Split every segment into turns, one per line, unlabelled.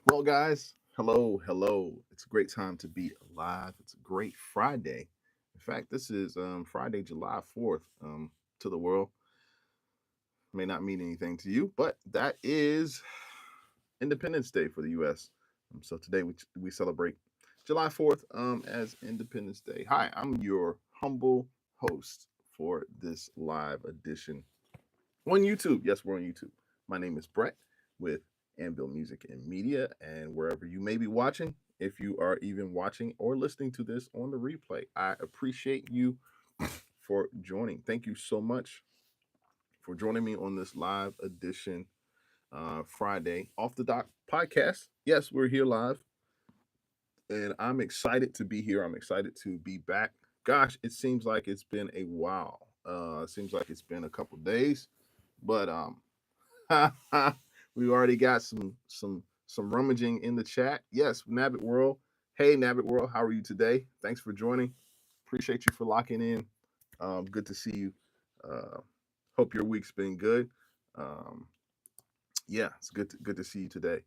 Well, guys, hello, hello. It's a great time to be alive. It's a great Friday. In fact, this is Friday, July 4th. To the world may not mean anything to you, but that is Independence Day for the U.S. So today we celebrate July 4th as Independence Day. Hi, I'm your humble host for this live edition on YouTube. Yes, we're on YouTube. My name is Brett with Anvil Music and Media, and wherever you may be watching, if you are even watching or listening to this on the replay, I appreciate you for joining. Thank you so much for joining me on this live edition Friday Off the Dock podcast. Yes, we're here live, and I'm excited to be here. I'm excited to be back. Gosh, it seems like it's been a while. It seems like it's been a couple days, but we already got some rummaging in the chat. Yes, Nabbit World. Hey, Nabbit World, how are you today? Thanks for joining. Appreciate you for locking in. Good to see you. Uh, Hope your week's been good. Um, yeah, it's good to see you today.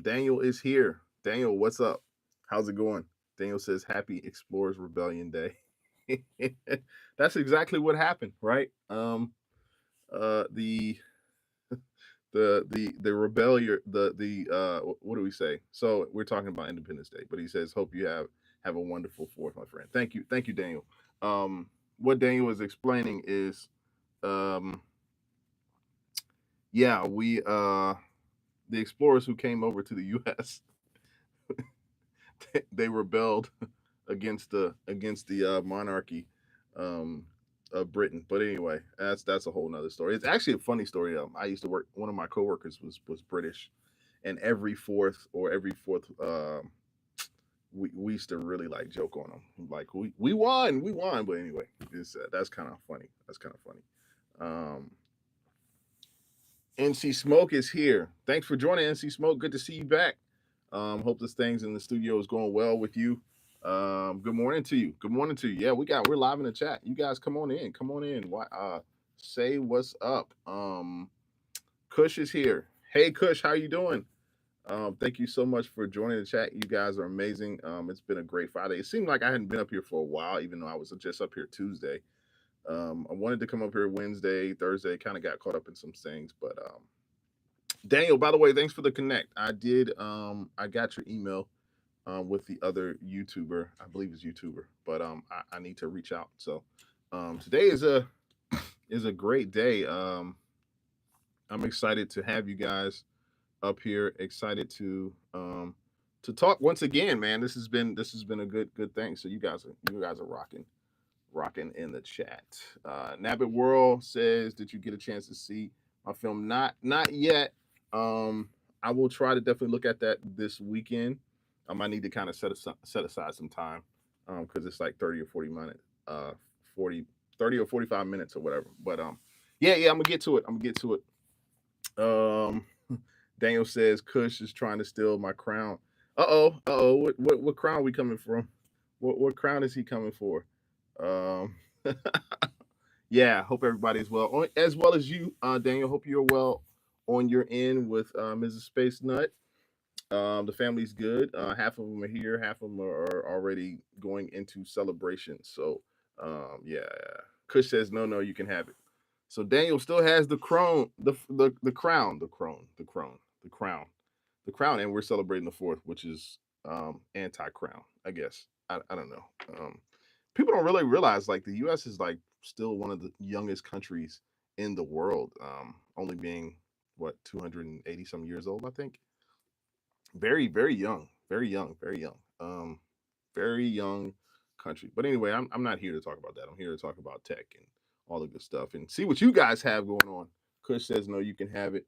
Daniel is here. Daniel, what's up? How's it going? Daniel says, "Happy Explorers Rebellion Day." That's exactly what happened, right? The the rebellion the what do we say? So we're talking about Independence Day, but he says, "Hope you have a wonderful fourth, my friend." Thank you, Daniel. What Daniel is explaining is, um, yeah, we the explorers who came over to the U.S. they rebelled against the monarchy um, of Britain. But anyway, that's a whole nother story. It's actually a funny story. I used to work. One of my coworkers was British, and every fourth we used to really like joke on them, like we won. But anyway, that's kind of funny. That's kind of funny. Um, NC Smoke is here. Thanks for joining, NC Smoke. Good to see you back. Hope this things in the studio is going well with you. Good morning to you. Good morning to you. Yeah, we're live in the chat. You guys come on in. Come on in. Why say what's up. Kush is here. Hey Kush, how you doing? Thank you so much for joining the chat. You guys are amazing. It's been a great Friday. It seemed like I hadn't been up here for a while, even though I was just up here Tuesday. I wanted to come up here Wednesday, Thursday, kind of got caught up in some things, but Daniel, by the way, thanks for the connect. I got your email with the other YouTuber. I believe it's YouTuber, but I need to reach out. So today is a great day. I'm excited to have you guys up here. Excited to talk once again, man. This has been a good thing. So you guys are rocking in the chat. Nabbit World says, "Did you get a chance to see my film?" Not yet. I will try to definitely look at that this weekend. I need to kind of set aside some time because it's like 30 or 40 minutes, 40 30 or 45 minutes or whatever. But yeah, I'm gonna get to it. I'm gonna get to it. Um, Daniel says Kush is trying to steal my crown. What crown we coming from? What crown is he coming for? Um, yeah, hope everybody's well, as well as you, Daniel. Hope you're well on your end with Mrs. Space Nut. The family's good. Half of them are here. Half of them are already going into celebration. So, yeah. Kush says, no, you can have it. So Daniel still has the crown, the crown, and we're celebrating the fourth, which is anti-crown, I guess. I don't know. People don't really realize like the U.S. is like still one of the youngest countries in the world, only being what 280 some years old, I think. Very young, very young, very young country. But anyway, I'm not here to talk about that. I'm here to talk about tech and all the good stuff and see what you guys have going on. Kush says no, you can have it.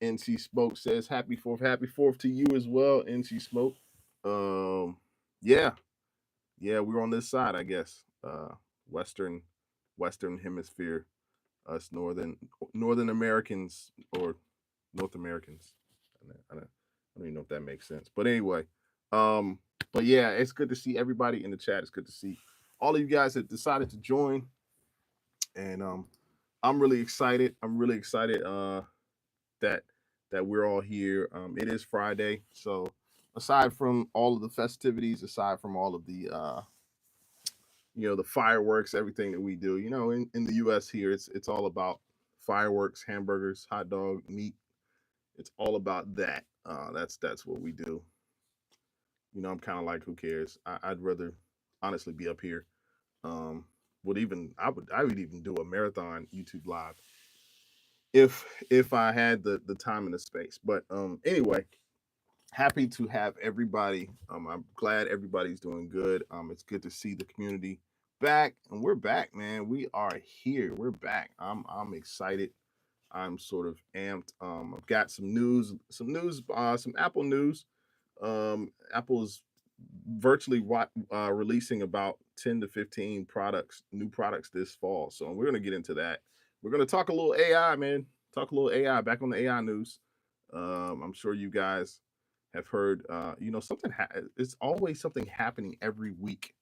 NC Smoke says happy fourth to you as well. NC Smoke. Um, yeah, yeah, we're on this side, I guess. Western Western Hemisphere, us Northern Americans or North Americans. I don't even know if that makes sense. But anyway, um, but yeah, it's good to see everybody in the chat. It's good to see all of you guys that decided to join, and I'm really excited. I'm really excited that that we're all here. It is Friday, so aside from all of the festivities, aside from all of the the fireworks, everything that we do, in the U.S. here, it's all about fireworks, hamburgers, hot dog, meat. It's all about that. That's what we do. I'm kind of like, who cares? I'd rather honestly be up here. Um, I would even do a marathon YouTube live if I had the time and the space. But anyway, happy to have everybody. I'm glad everybody's doing good. It's good to see the community back, and we're back, man. We are here. We're back. I'm excited. I'm sort of amped. I've got some Apple news. Apple's virtually releasing about 10 to 15 new products this fall. So we're going to get into that. We're going to talk a little AI, man. Talk a little AI, back on the AI news. I'm sure you guys have heard, it's always something happening every week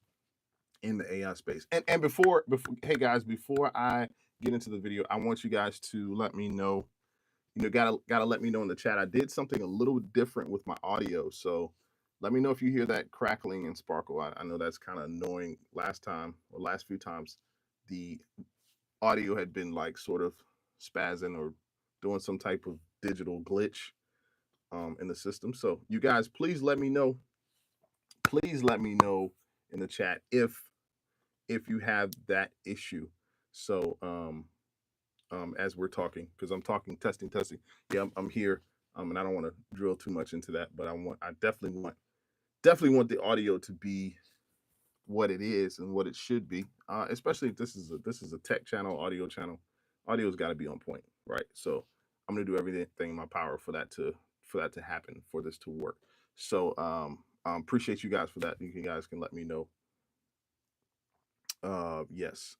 in the AI space. And hey guys, before I get into the video, I want you guys to let me know, gotta let me know in the chat. I did something a little different with my audio, so let me know if you hear that crackling and sparkle. I know that's kind of annoying. Last few times, the audio had been like sort of spazzing or doing some type of digital glitch in the system. So you guys, please let me know. Please let me know in the chat if you have that issue. So as we're talking, because I'm talking testing. Yeah, I'm here. And I don't want to drill too much into that, but I definitely want the audio to be what it is and what it should be. Especially if this is a tech channel, audio channel. Audio's got to be on point, right? So I'm gonna do everything in my power for that to happen, for this to work. So appreciate you guys for that. You guys can let me know. Yes.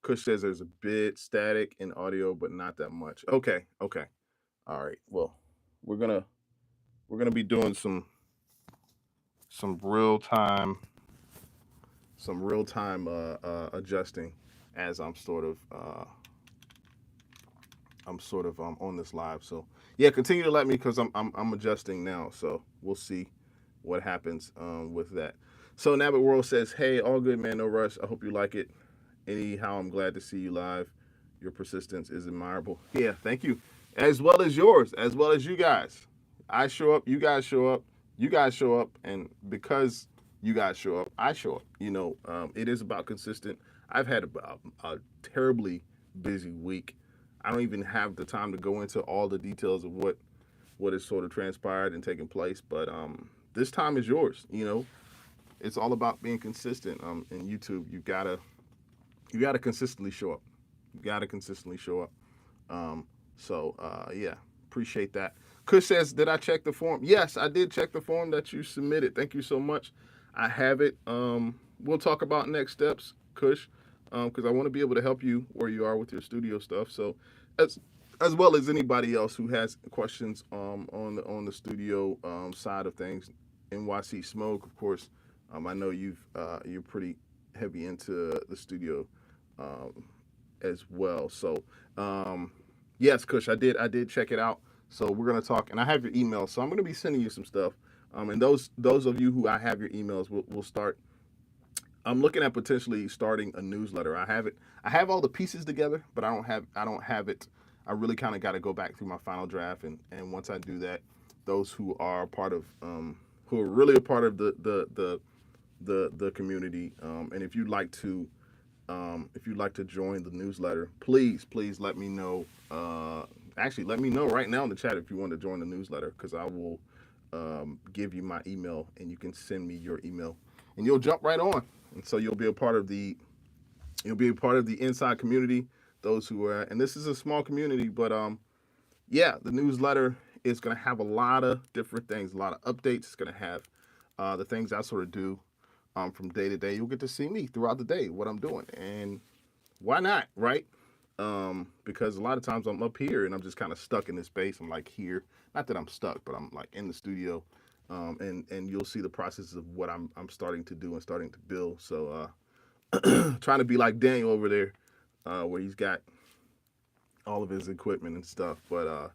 Kush says there's a bit static in audio, but not that much. Okay. All right. Well, we're gonna be doing some real time adjusting as I'm sort of on this live. So yeah, continue to let me, because I'm adjusting now. So we'll see what happens with that. So Nav World says, hey, all good, man, no rush. I hope you like it. Anyhow, I'm glad to see you live. Your persistence is admirable. Yeah, thank you. As well as yours, as well as you guys. I show up, you guys show up, you guys show up, and because you guys show up, I show up. It is about consistent. I've had a terribly busy week. I don't even have the time to go into all the details of what has sort of transpired and taken place, but this time is yours. It's all about being consistent. In YouTube, you gotta consistently show up. You gotta consistently show up. Yeah, appreciate that. Kush says, did I check the form? Yes, I did check the form that you submitted. Thank you so much. I have it. We'll talk about next steps, Kush, because I want to be able to help you where you are with your studio stuff. So as well as anybody else who has questions on the studio side of things. NYC Smoke, of course. I know you're pretty heavy into the studio as well. So yes, Kush, I did check it out. So we're gonna talk, and I have your email, so I'm gonna be sending you some stuff. And those of you who I have your emails, we'll start. I'm looking at potentially starting a newsletter. I have all the pieces together, but I don't have it. I really kind of got to go back through my final draft, and once I do that, those who are part of who are really a part of the community, and if you'd like to join the newsletter, please let me know. Actually, let me know right now in the chat if you want to join the newsletter, because I will give you my email, and you can send me your email, and you'll jump right on, and so you'll be a part of the inside community. Those who are, and this is a small community, but yeah, the newsletter is going to have a lot of different things, a lot of updates. It's going to have the things I sort of do from day to day. You'll get to see me throughout the day, what I'm doing, and why not, right? Because a lot of times I'm up here and I'm just kind of stuck in this space. I'm like here, not that I'm stuck, but I'm like in the studio, and you'll see the process of what I'm starting to do and starting to build. So trying to be like Daniel over there, where he's got all of his equipment and stuff. But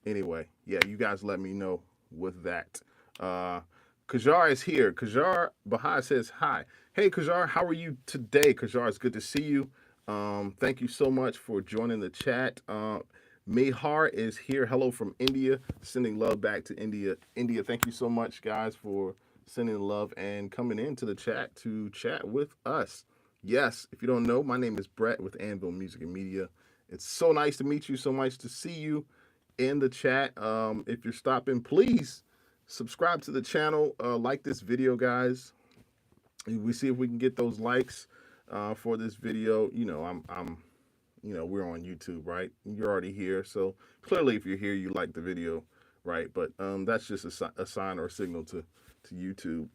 anyway, yeah, you guys let me know with that. Uh, Kajar is here. Kajar Bahai says hi. Hey Kajar, how are you today? Kajar, it's good to see you. Thank you so much for joining the chat. Mehar is here. Hello from India. Sending love back to India. India, thank you so much, guys, for sending love and coming into the chat to chat with us. Yes, if you don't know, my name is Brett with Anvil Music and Media. It's so nice to meet you. So nice to see you in the chat. If you're stopping, please subscribe to the channel. Like this video, guys. We see if we can get those likes for this video. We're on YouTube, right? You're already here, so clearly, if you're here, you like the video, right? But that's just a sign or a signal to YouTube,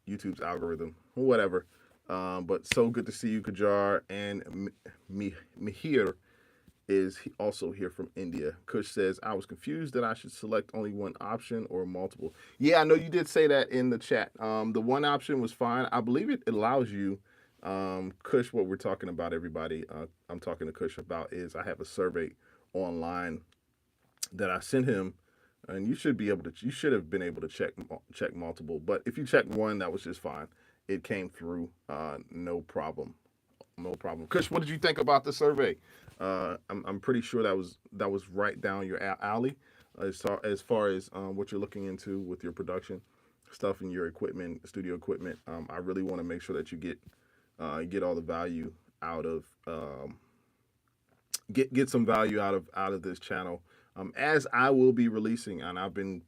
YouTube's algorithm, or whatever. But so good to see you, Kajar, and Mihir is also here from India. Kush says, I was confused that I should select only one option or multiple. Yeah, I know you did say that in the chat. The one option was fine. I believe it allows you, Kush, what we're talking about, everybody, I'm talking to Kush about is I have a survey online that I sent him, and you should have been able to check multiple. But if you check one, that was just fine. It came through, no problem. No problem. Kush, what did you think about the survey? I'm pretty sure that was right down your alley as far as what you're looking into with your production stuff and your equipment, studio equipment. I really want to make sure that you get all the value out of get some value out of this channel. As I will be releasing, and I've been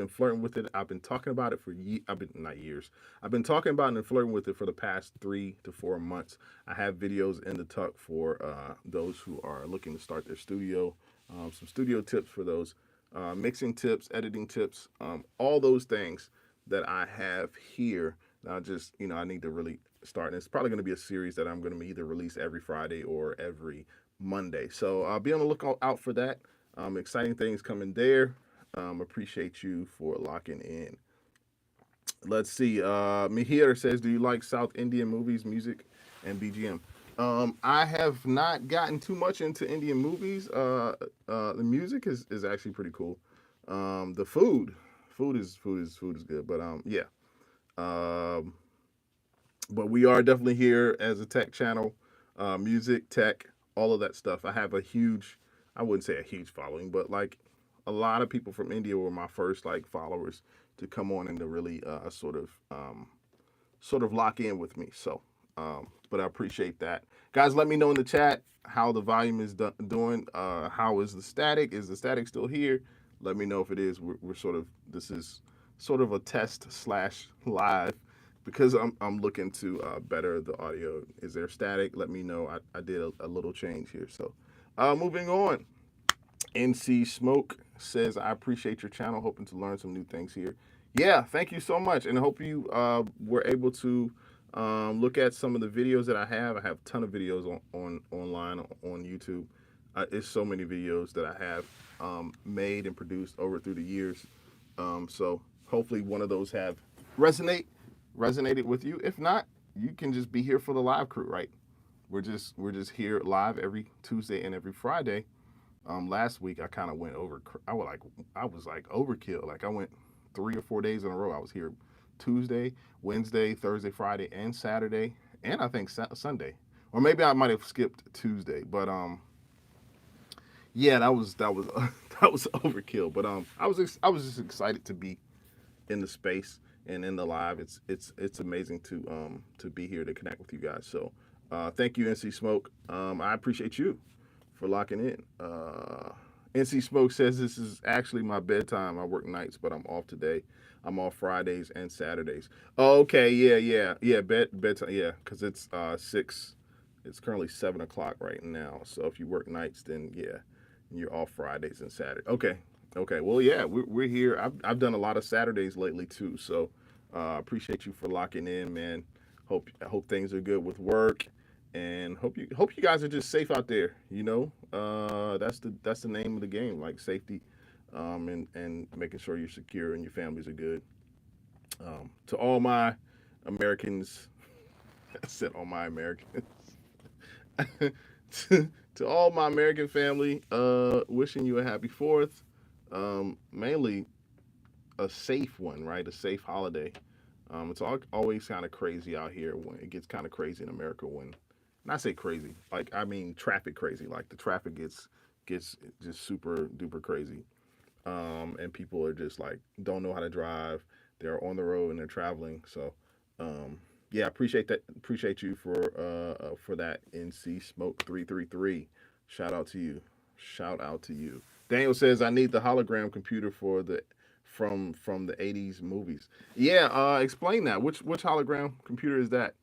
flirting with it. I've been talking about it for I've been not years. I've been talking about it and flirting with it for the past 3 to 4 months. I have videos in the tuck for those who are looking to start their studio. Some studio tips for those, mixing tips, editing tips, all those things that I have here. Now, just I need to really start. And it's probably going to be a series that I'm going to either release every Friday or every Monday. So I'll be on the lookout out for that. Exciting things coming there. Appreciate you for locking in. Let's see. Mihir says, do you like South Indian movies, music, and BGM? I have not gotten too much into Indian movies. The music is actually pretty cool. The food is good. But yeah. But we are definitely here as a tech channel, music, tech, all of that stuff. I have I wouldn't say a huge following, but like a lot of people from India were my first like followers to come on and to really sort of lock in with me. So, but I appreciate that, guys. Let me know in the chat how the volume is doing. How is the static? Is the static still here? Let me know if it is. This is sort of a test slash live because I'm looking to better the audio. Is there static? Let me know. I did a little change here. So, moving on. NC Smoke says, I appreciate your channel, hoping to learn some new things here. Yeah, thank you so much. And I hope you were able to look at some of the videos that I have. I have a ton of videos online on YouTube. It's so many videos that I have made and produced over through the years. So hopefully one of those have resonated with you. If not, you can just be here for the live crew, right? We're just here live every Tuesday and every Friday. Last week I kind of went over. I was like overkill. Like I went 3 or 4 days in a row. I was here Tuesday, Wednesday, Thursday, Friday, and Saturday, and I think Sunday, or maybe I might have skipped Tuesday. But yeah, that was that was overkill. But I was just excited to be in the space and in the live. It's amazing to be here to connect with you guys. So thank you, NC Smoke. I appreciate you for locking in. NC Smoke says this is actually my bedtime. I work nights, but I'm off today. I'm off Fridays and Saturdays. Oh, okay, yeah. Bedtime, yeah, because it's 6. It's currently 7 o'clock right now. So if you work nights, then yeah, you're off Fridays and Saturdays. Okay. Well, yeah, we're here. I've done a lot of Saturdays lately too. So appreciate you for locking in, man. I hope things are good with work. And hope you guys are just safe out there. That's the name of the game, like safety, and making sure you're secure and your families are good. To all my Americans, I said all my Americans. to, To all my American family, wishing you a happy 4th. Mainly a safe one, right? A safe holiday. It's always kind of crazy out here when it gets kind of crazy in America when, and I say crazy, like I mean traffic crazy. Like the traffic gets just super duper crazy, and people are just like don't know how to drive. They're on the road and they're traveling. So, yeah, appreciate that. Appreciate you for that. NC Smoke 333. Shout out to you. Shout out to you. Daniel says I need the hologram computer for the from the 80s movies. Yeah, explain that. Which hologram computer is that?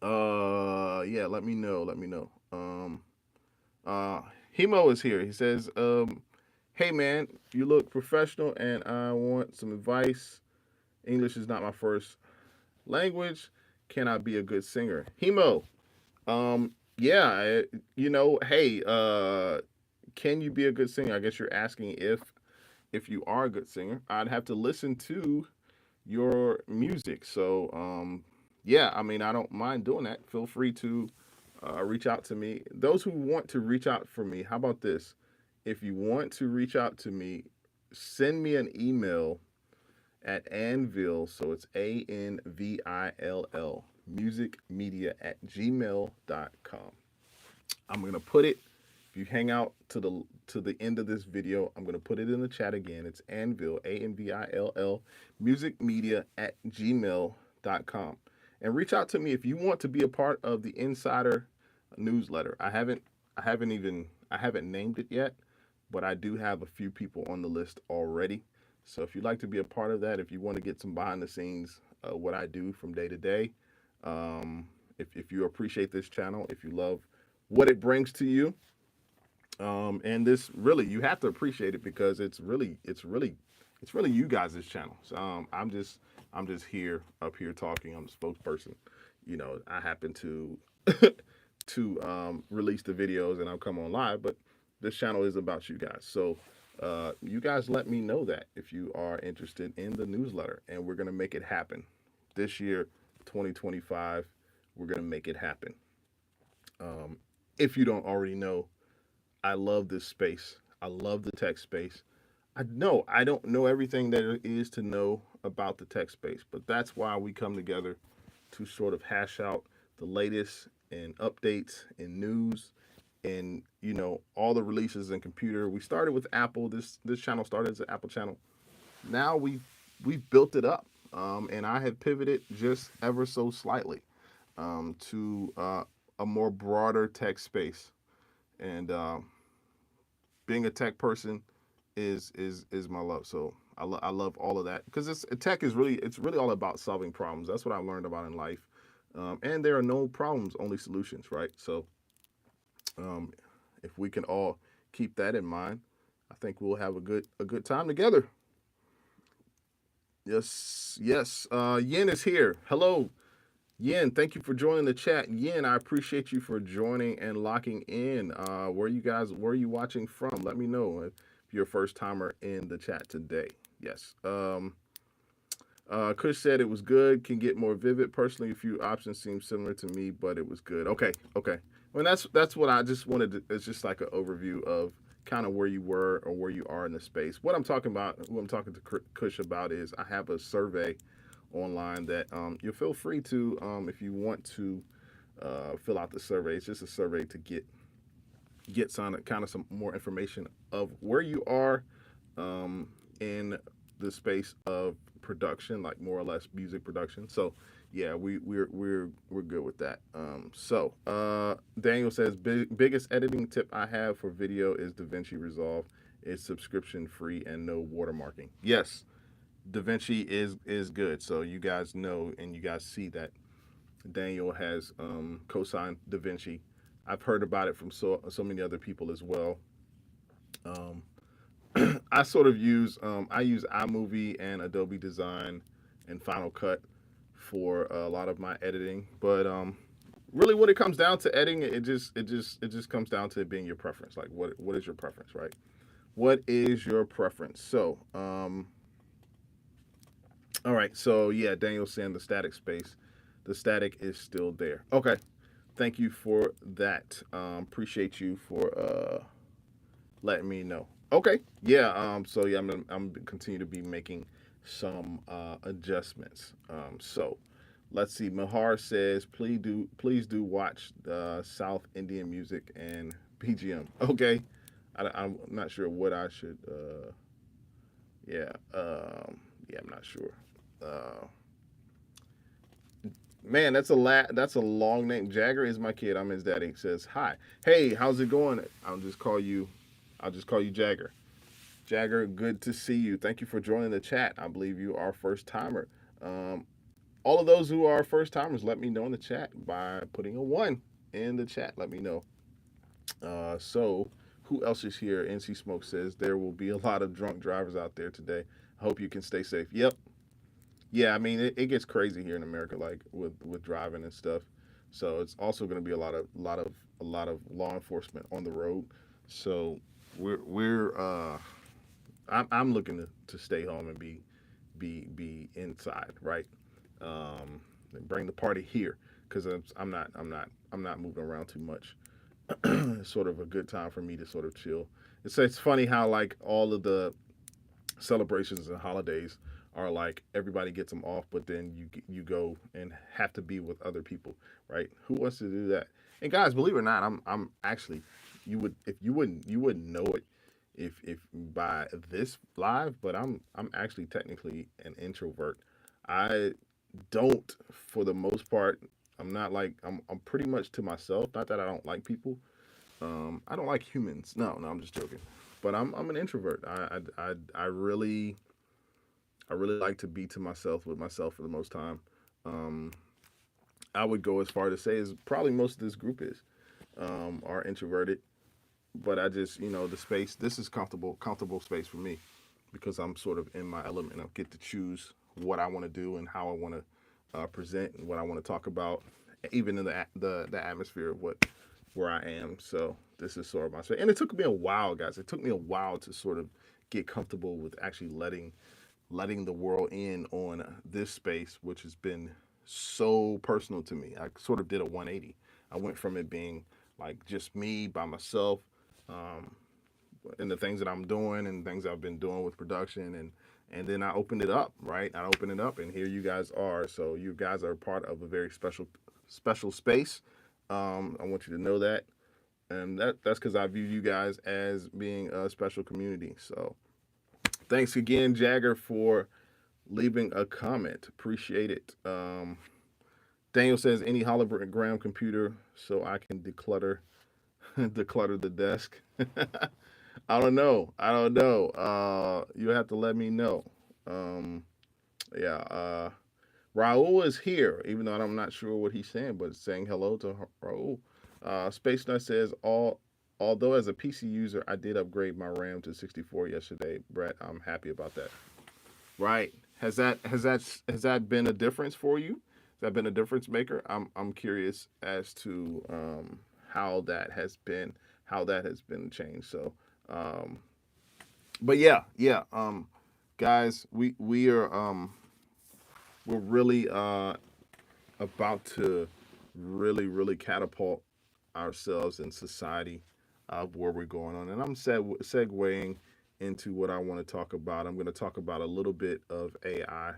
Yeah, let me know. Let me know. Uh Hemo is here. He says, hey man, you look professional and I want some advice. English is not my first language. Can I be a good singer? Hemo, yeah, hey, can you be a good singer? I guess you're asking if you are a good singer. I'd have to listen to your music. So, yeah, I mean, I don't mind doing that. Feel free to reach out to me. Those who want to reach out for me, how about this? If you want to reach out to me, send me an email at Anvil. So it's ANVILL, musicmedia@gmail.com. I'm going to put it, if you hang out to the end of this video, I'm going to put it in the chat again. It's Anvil, ANVILL, musicmedia@gmail.com. And reach out to me if you want to be a part of the Insider newsletter. I haven't named it yet, but I do have a few people on the list already. So if you'd like to be a part of that, if you want to get some behind the scenes what I do from day to day, if you appreciate this channel, if you love what it brings to you, and this really you have to appreciate it because it's really you guys' channel. So I'm just here up here talking. I'm the spokesperson. I happen to to release the videos and I'll come on live, but this channel is about you guys. So you guys let me know that if you are interested in the newsletter, and we're gonna make it happen this year, 2025. We're gonna make it happen. If you don't already know, I love this space. I love the tech space. I know I don't know everything that there is to know about the tech space, but that's why we come together to sort of hash out the latest and updates and news and all the releases in computer. We started with Apple. This channel started as an Apple channel. Now we've built it up, and I have pivoted just ever so slightly to a more broader tech space. And being a tech person is my love. So I love all of that because tech is really all about solving problems. That's what I learned about in life. And there are no problems, only solutions, right? So if we can all keep that in mind, I think we'll have a good time together. Yes. Yin is here. Hello, Yin. Thank you for joining the chat. Yin, I appreciate you for joining and locking in. Where are you watching from? Let me know if you're a first timer in the chat today. Yes. Kush said it was good. Can get more vivid. Personally, a few options seem similar to me, but it was good. Okay. Well, that's what I just wanted to. It's just like an overview of kind of where you were or where you are in the space. What I'm talking about, what I'm talking to Kush about is I have a survey online that you feel free to, if you want to fill out the survey. It's just a survey to get some kind of some more information of where you are in the space of production, like more or less music production. So yeah, we're good with that. So Daniel says biggest editing tip I have for video is DaVinci Resolve. It's subscription free and no watermarking. Yes, DaVinci is good. So you guys know and you guys see that Daniel has co-signed DaVinci. I've heard about it from so many other people as well. I sort of use iMovie and Adobe Design and Final Cut for a lot of my editing, but really when it comes down to editing, it just comes down to it being your preference. Like what is your preference, right? What is your preference? So all right, so yeah, Daniel's saying the static space, the static is still there. Okay, thank you for that. Appreciate you for letting me know. Okay, yeah. So yeah, I'm continue to be making some adjustments. So let's see. Mahar says, please do watch South Indian music and BGM. Okay, I'm not sure what I should. Yeah, yeah, I'm not sure. Uh, Man, that's a long name. Jagger is my kid. I'm his daddy. Says hi. Hey, how's it going? I'll just call you Jagger. Jagger, good to see you. Thank you for joining the chat. I believe you are a first timer. Um, all of those who are first timers, let me know in the chat by putting a one in the chat. Let me know. So who else is here? NC Smoke says there will be a lot of drunk drivers out there today. I hope you can stay safe. Yep, yeah, I mean it gets crazy here in America, like with driving and stuff. So it's also going to be a lot of law enforcement on the road. So we're I'm looking to stay home and be inside, right? And bring the party here because I'm not moving around too much. It's sort of a good time for me to sort of chill. It's funny how like all of the celebrations and holidays are like everybody gets them off, but then you go and have to be with other people, right? Who wants to do that? And guys, believe it or not, I'm actually you wouldn't know it if by this live, but I'm actually technically an introvert. I don't for the most part. I'm not like I'm pretty much to myself. Not that I don't like people. I don't like humans. No, no, I'm just joking. But I'm an introvert. I really like to be to myself with myself for the most time. Um, I would go as far to say as probably most of this group is are introverted, but I just the space. This is comfortable space for me because I'm sort of in my element. I get to choose what I want to do and how I want to present and what I want to talk about, even in the atmosphere of what where I am. So this is sort of my space, and it took me a while, guys. It took me a while to sort of get comfortable with actually letting the world in on this space, which has been so personal to me. I sort of did a 180. I went from it being like just me by myself, um, and the things that I'm doing and things I've been doing with production, and then I opened it up, right? I opened it up, and here you guys are. So you guys are part of a very special space. I want you to know that, and that's because I view you guys as being a special community. So thanks again, Jagger, for leaving a comment. Appreciate it. Daniel says any hologram computer so I can declutter the desk. I don't know. I don't know. You have to let me know. Um, yeah. Raul is here, even though I'm not sure what he's saying, but saying hello to Raul. Space Nut says although as a PC user, I did upgrade my RAM to 64 yesterday. Brett, I'm happy about that. Right. Has that been a difference for you? Has that been a difference maker? I'm curious as to how that has been changed. So, um, but yeah, yeah, guys, we're really about to really catapult ourselves in society of where we're going on. And I'm segueing into what I want to talk about. I'm going to talk about a little bit of AI.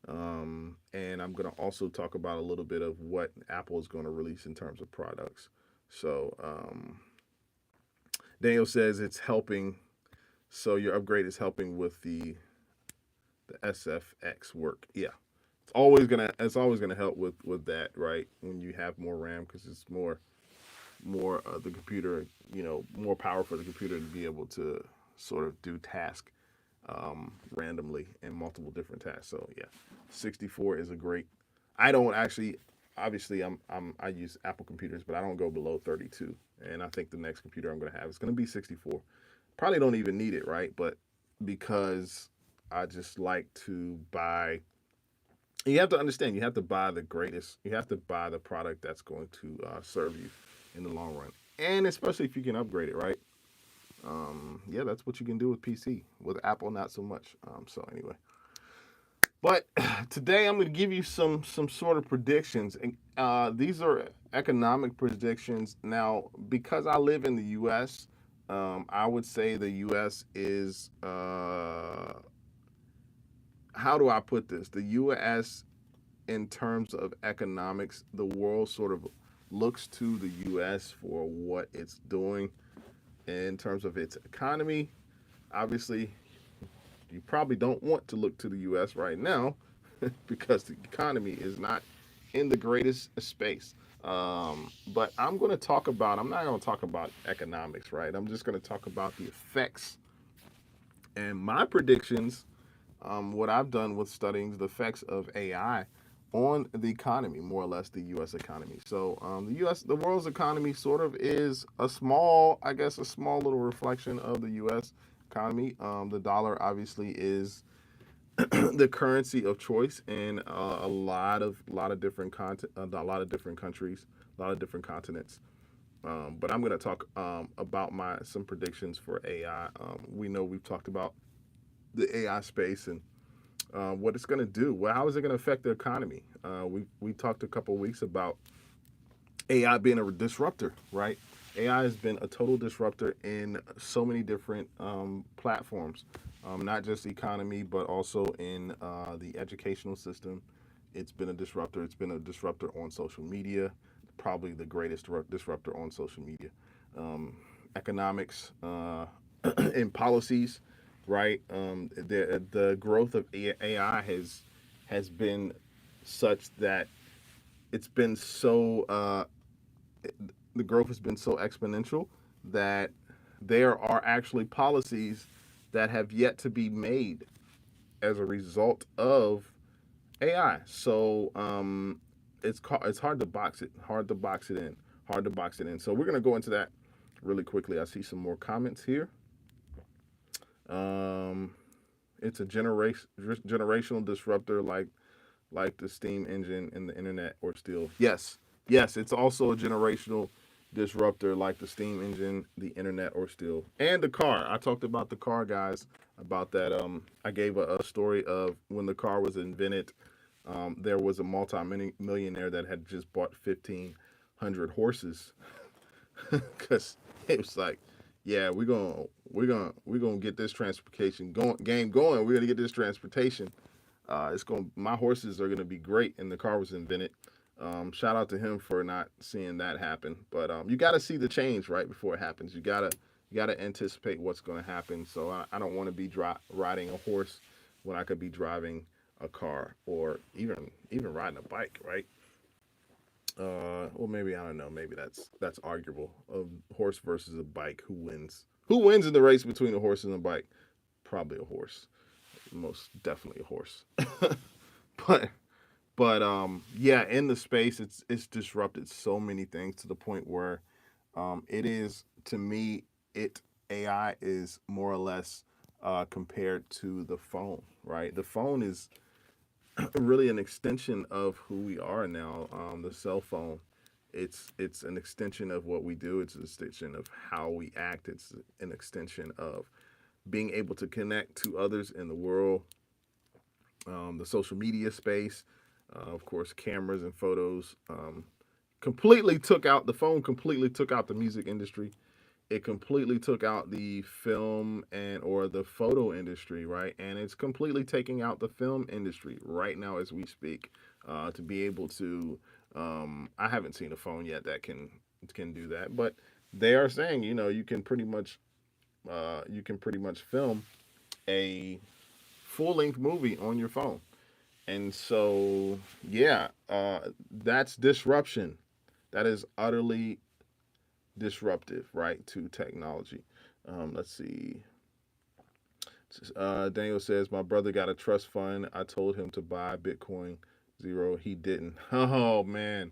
And I'm going to also talk about a little bit of what Apple is going to release in terms of products. So, Daniel says it's helping. So your upgrade is helping with the SFX work. Yeah, it's always gonna help with that, right? When you have more RAM because it's more the computer, more power for the computer to be able to sort of do task randomly and multiple different tasks. So yeah, 64 is a great. I don't actually, obviously, I use Apple computers, but I don't go below 32. And I think the next computer I'm going to have is going to be 64. Probably don't even need it, right? But because I just like to buy. You have to understand, you have to buy the greatest. You have to buy the product that's going to serve you in the long run, and especially if you can upgrade it, right? Yeah, that's what you can do with PC. With Apple, not so much. So anyway, but today I'm going to give you some sort of predictions, and these are economic predictions. Now, because I live in the U.S., I would say the U.S. is, how do I put this? The U.S., in terms of economics, the world sort of looks to the U.S. for what it's doing in terms of its economy. Obviously, you probably don't want to look to the U.S. right now because the economy is not in the greatest space. But I'm not going to talk about economics, right? I'm just going to talk about the effects and my predictions, what I've done with studying the effects of AI on the economy, more or less the U.S. economy. So the world's economy sort of is a small little reflection of the U.S. economy. The dollar obviously is the currency of choice in a lot of different a lot of different countries, a lot of different continents. But I'm going to talk about some predictions for AI. We know we've talked about the AI space and what it's going to do. Well, how is it going to affect the economy? We talked a couple of weeks about AI being a disruptor, right? AI has been a total disruptor in so many different platforms, not just the economy, but also in the educational system. It's been a disruptor. It's been a disruptor on social media, probably the greatest disruptor on social media. Economics and policies, right? The growth of AI has been such that it's been so the growth has been so exponential that there are actually policies that have yet to be made as a result of AI. So it's hard to box it in. So we're gonna go into that really quickly. I see some more comments here. It's a generational disruptor like the steam engine and the internet or steel. Yes, it's also a generational disruptor like the steam engine, the internet or steel, and the car. I talked about the car, guys, about that. I gave a story of when the car was invented. There was a multi-millionaire that had just bought 1,500 horses because it was like, yeah, we're gonna get this transportation going. We're gonna get this transportation. My horses are gonna be great, and the car was invented. Shout out to him for not seeing that happen. But you got to see the change right before it happens. You gotta anticipate what's going to happen. So I don't want to be riding a horse when I could be driving a car or even riding a bike, right? Well, maybe I don't know. Maybe that's arguable. A horse versus a bike, who wins? Who wins in the race between a horse and a bike? Probably a horse. Most definitely a horse. but yeah, in the space, it's disrupted so many things to the point where it is, to me, AI is more or less compared to the phone, right? The phone is really an extension of who we are now. The cell phone, it's an extension of what we do. It's an extension of how we act. It's an extension of being able to connect to others in the world. The social media space, of course, cameras and photos. The phone completely took out the music industry. It completely took out the film and or the photo industry, right? And it's completely taking out the film industry right now as we speak. To be able to, I haven't seen a phone yet that can do that, but they are saying, you can pretty much film a full length movie on your phone. And so, yeah, that's disruption. That is utterly disruptive, right, to technology. Let's see. Daniel says, my brother got a trust fund. I told him to buy Bitcoin zero. He didn't. Oh, man.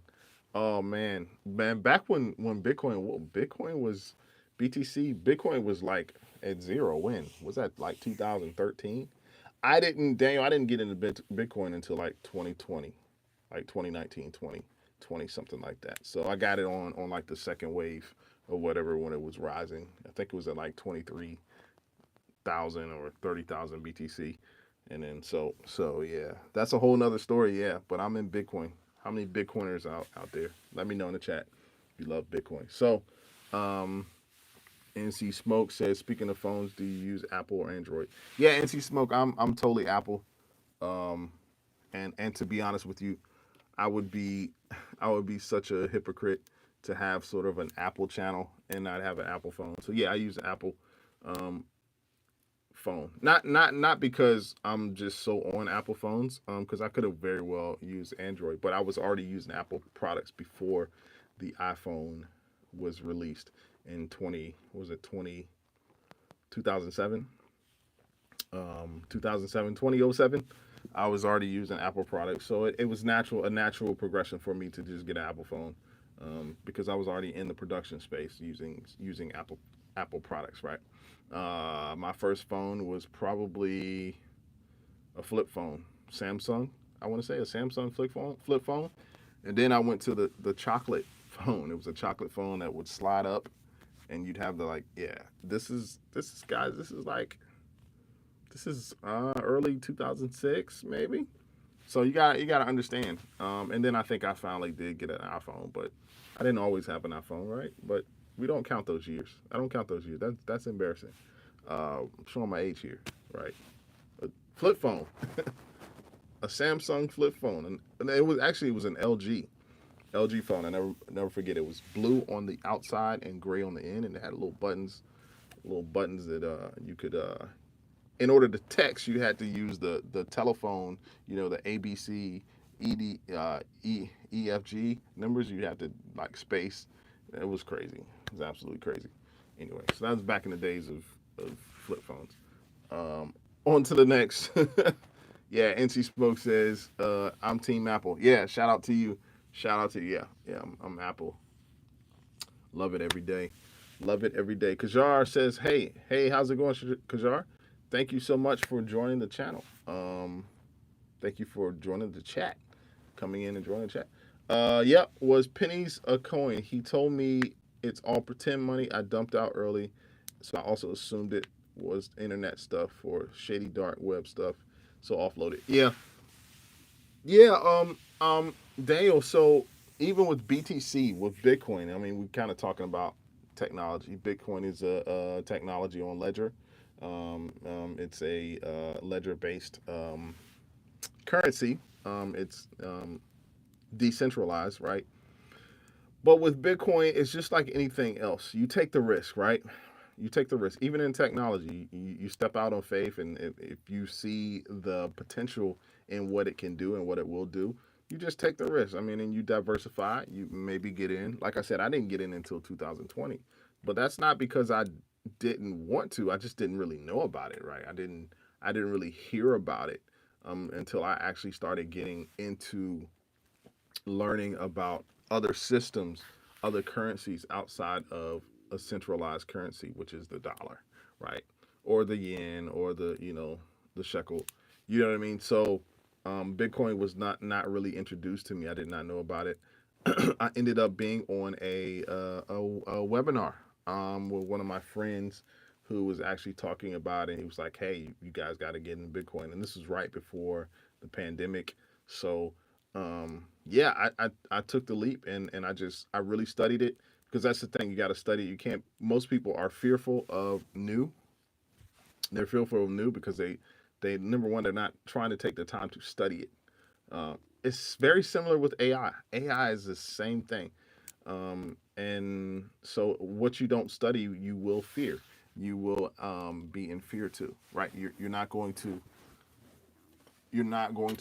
Oh, man. Man, back when Bitcoin was BTC, Bitcoin was like at zero. When? Was that like 2013? Daniel, I didn't get into Bitcoin until like 2020, like 2019, 2020, something like that. So I got it on like the second wave or whatever when it was rising. I think it was at like 23,000 or 30,000 BTC. And then so yeah, that's a whole nother story. Yeah, but I'm in Bitcoin. How many Bitcoiners out there? Let me know in the chat if you love Bitcoin. So, NC Smoke says, speaking of phones, do you use Apple or Android? Yeah, NC Smoke, I'm totally Apple. And to be honest with you, I would be such a hypocrite to have sort of an Apple channel and not have an Apple phone. So yeah, I use an Apple phone. Not because I'm just so on Apple phones, because I could have very well used Android, but I was already using Apple products before the iPhone was released in 2007? 2007. I was already using Apple products, so it was a natural progression for me to just get an Apple phone, because I was already in the production space using Apple products, right? My first phone was probably a flip phone, Samsung. I want to say a Samsung flip phone, and then I went to the chocolate phone. It was a chocolate phone that would slide up, and you'd have this is guys, this is early 2006 maybe. So you got to understand. And then I think I finally did get an iPhone, but I didn't always have an iPhone, right? But we don't count those years. I don't count those years. That's embarrassing. I'm showing my age here, right? A flip phone, a Samsung flip phone, and it was an LG phone. I never forget. It was blue on the outside and gray on the end, and it had little buttons that you could. In order to text, you had to use the telephone, the ABC, EFG numbers. You had to space. It was crazy. It was absolutely crazy. Anyway, so that was back in the days of flip phones. On to the next. Yeah, NC Smoke says, I'm Team Apple. Yeah, shout out to you. Yeah, I'm Apple. Love it every day. Love it every day. Kajar says, hey, how's it going, Kajar? Thank you so much for joining the channel. Thank you for joining the chat, coming in and joining the chat. Yep, was pennies a coin? He told me it's all pretend money. I dumped out early, so I also assumed it was internet stuff or shady dark web stuff, so offloaded. Yeah. Daniel. So even with BTC, with Bitcoin, I mean, we're kind of talking about technology. Bitcoin is a technology on Ledger. It's a ledger-based currency. It's decentralized, right? But with Bitcoin, it's just like anything else. You take the risk, right? You take the risk. Even in technology, you step out on faith, and if you see the potential in what it can do and what it will do, you just take the risk. I mean, and you diversify. You maybe get in. Like I said, I didn't get in until 2020, but that's not because I didn't want to. I just didn't really know about it, right? I didn't really hear about it until I actually started getting into learning about other systems, other currencies outside of a centralized currency, which is the dollar, right? Or the yen, or the shekel. You know what I mean? So Bitcoin was not really introduced to me. I did not know about it. I ended up being on a webinar with one of my friends who was actually talking about it. He was like, "Hey, you guys got to get in Bitcoin," and this was right before the pandemic. So yeah, I took the leap, and I really studied it, because that's the thing. You got to study. You can't. Most people are fearful of new. They're fearful of new because they number one, they're not trying to take the time to study it. It's very similar with AI. AI is the same thing. And so what you don't study, you will fear. You will be in fear too, right? You're not going to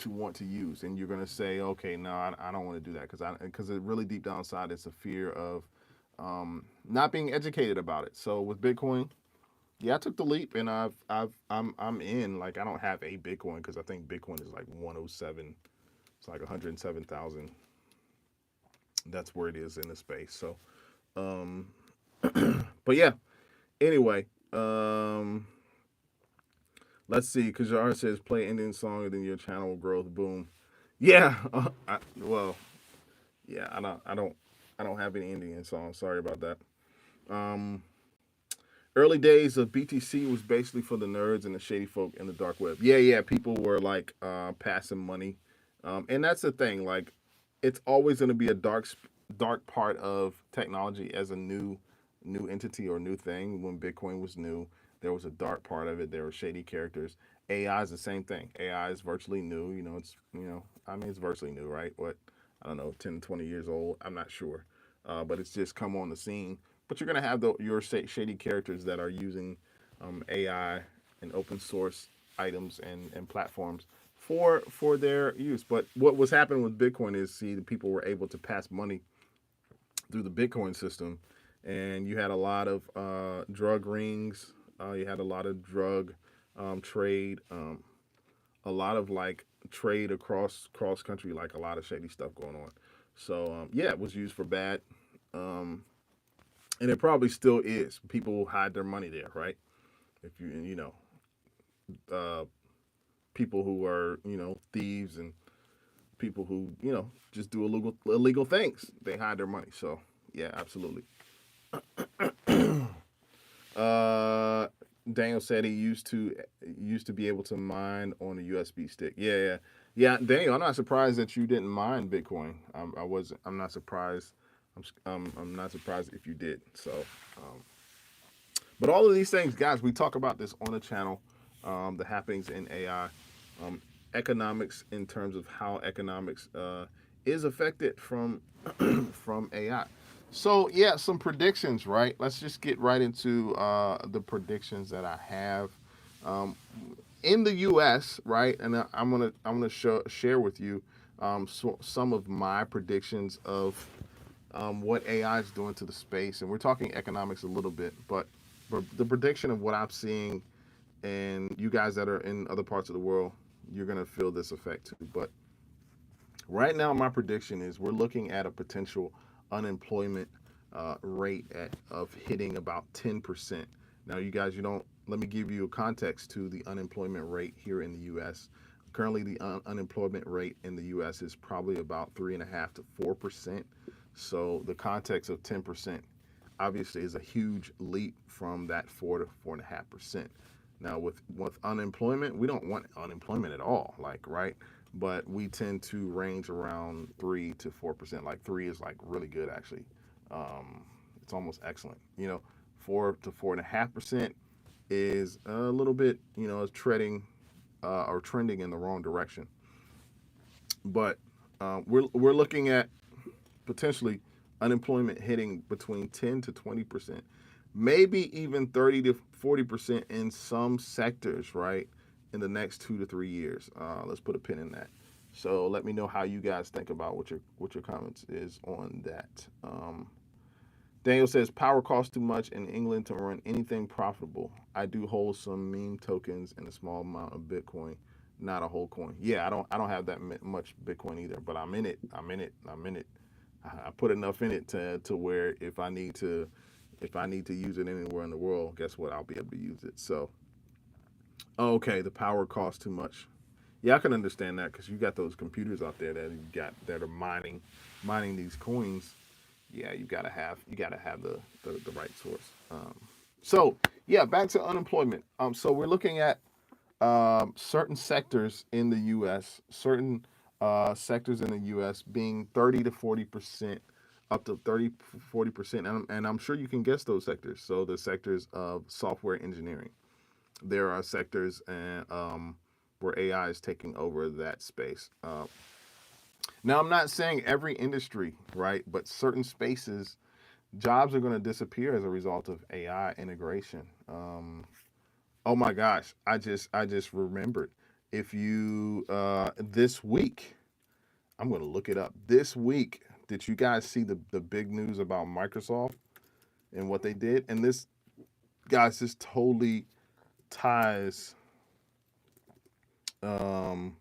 want to use, and you're going to say, okay, no, I don't want to do that, because it really deep down inside, it's a fear of not being educated about it. So with Bitcoin, yeah, I took the leap, and I'm in. Like, I don't have a Bitcoin, because I think Bitcoin is like 107. It's like 107,000. That's where it is in the space. So, but yeah. Anyway, let's see. Kajar says, play Indian song and then your channel will growth. Boom. Yeah. Yeah. I don't have any Indian songs. Sorry about that. Early days of BTC was basically for the nerds and the shady folk in the dark web. Yeah. People were like passing money, and that's the thing. Like, it's always going to be a dark part of technology as a new entity or new thing. When Bitcoin was new, there was a dark part of it. There were shady characters. AI is the same thing. AI is virtually new. It's I mean, it's virtually new, right? What, I don't know, 10, 20 years old. I'm not sure, but it's just come on the scene. But you're gonna have your shady characters that are using AI and open source items and platforms for their use. But what was happening with Bitcoin is, see, the people were able to pass money through the Bitcoin system, and you had a lot of drug rings. You had a lot of drug trade, a lot of like trade cross country, like a lot of shady stuff going on. So yeah, it was used for bad, um, and it probably still is. People hide their money there, right? If uh, people who are thieves and people who just do illegal things, they hide their money. So yeah, absolutely. Uh, Daniel said he used to be able to mine on a USB stick. Yeah, yeah, yeah. Daniel, I'm not surprised that you didn't mine Bitcoin. I wasn't. I'm not surprised. I'm not surprised if you did. So, um, but all of these things, guys, we talk about this on the channel. The happenings in AI, um, economics in terms of how economics is affected from from AI. So yeah, some predictions, right? Let's just get right into the predictions that I have um, in the U.S. Right, and I'm gonna share with you some of my predictions of what AI is doing to the space, and we're talking economics a little bit, but the prediction of what I'm seeing, and you guys that are in other parts of the world, you're gonna feel this effect too. But right now, my prediction is we're looking at a potential unemployment rate of hitting about 10%. Now, you guys, you don't. Let me give you a context to the unemployment rate here in the U.S. Currently, the unemployment rate in the U.S. is probably about 3.5 to 4%. So the context of 10% obviously is a huge leap from that 4 to 4.5%. Now, with unemployment, we don't want unemployment at all, like, right? But we tend to range around 3 to 4%. Like, three is like really good, actually. It's almost excellent. 4 to 4.5% is a little bit, treading or trending in the wrong direction. But we're looking at potentially unemployment hitting between 10 to 20%, maybe even 30 to 40% in some sectors, right? In the next 2 to 3 years. Let's put a pin in that. So let me know how you guys think about what your comments is on that. Daniel says power costs too much in England to run anything profitable. I do hold some meme tokens and a small amount of Bitcoin, not a whole coin. Yeah, I don't have that much Bitcoin either, but I'm in it. I put enough in it to where if I need to use it anywhere in the world, guess what? I'll be able to use it. So okay, the power costs too much. Yeah, I can understand that because you got those computers out there that are mining these coins. Yeah, you gotta have the right source. So yeah, back to unemployment. So we're looking at certain sectors in the U.S. Certain sectors in the U.S. being 30 to 40%, up to 30 40%, and I'm sure you can guess those sectors. So the sectors of software engineering. There are sectors and where AI is taking over that space. Now, I'm not saying every industry, right? But certain spaces, jobs are going to disappear as a result of AI integration. Oh my gosh, I just remembered. If you this week, I'm going to look it up. This week, did you guys see the big news about Microsoft and what they did? And this, guys, this totally ties um,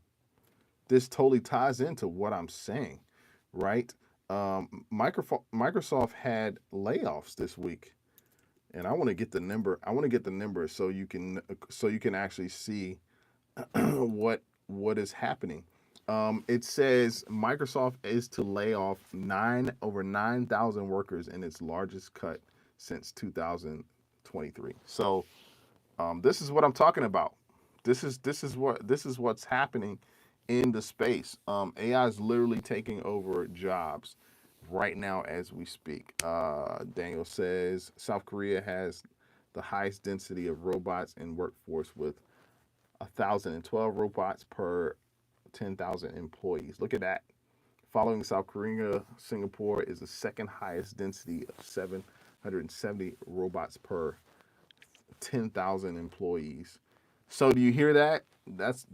this totally ties into what I'm saying, right? Microsoft had layoffs this week, and I want to get the number. I want to get the number so you can actually see what is happening. It says Microsoft is to lay off over 9,000 workers in its largest cut since 2023. So this is what I'm talking about. This is what's happening in the space. AI is literally taking over jobs right now as we speak. Daniel says South Korea has the highest density of robots in workforce with 1,012 robots per 10,000 employees. Look at that. Following South Korea, Singapore is the second highest density of 770 robots per 10,000 employees. So do you hear that?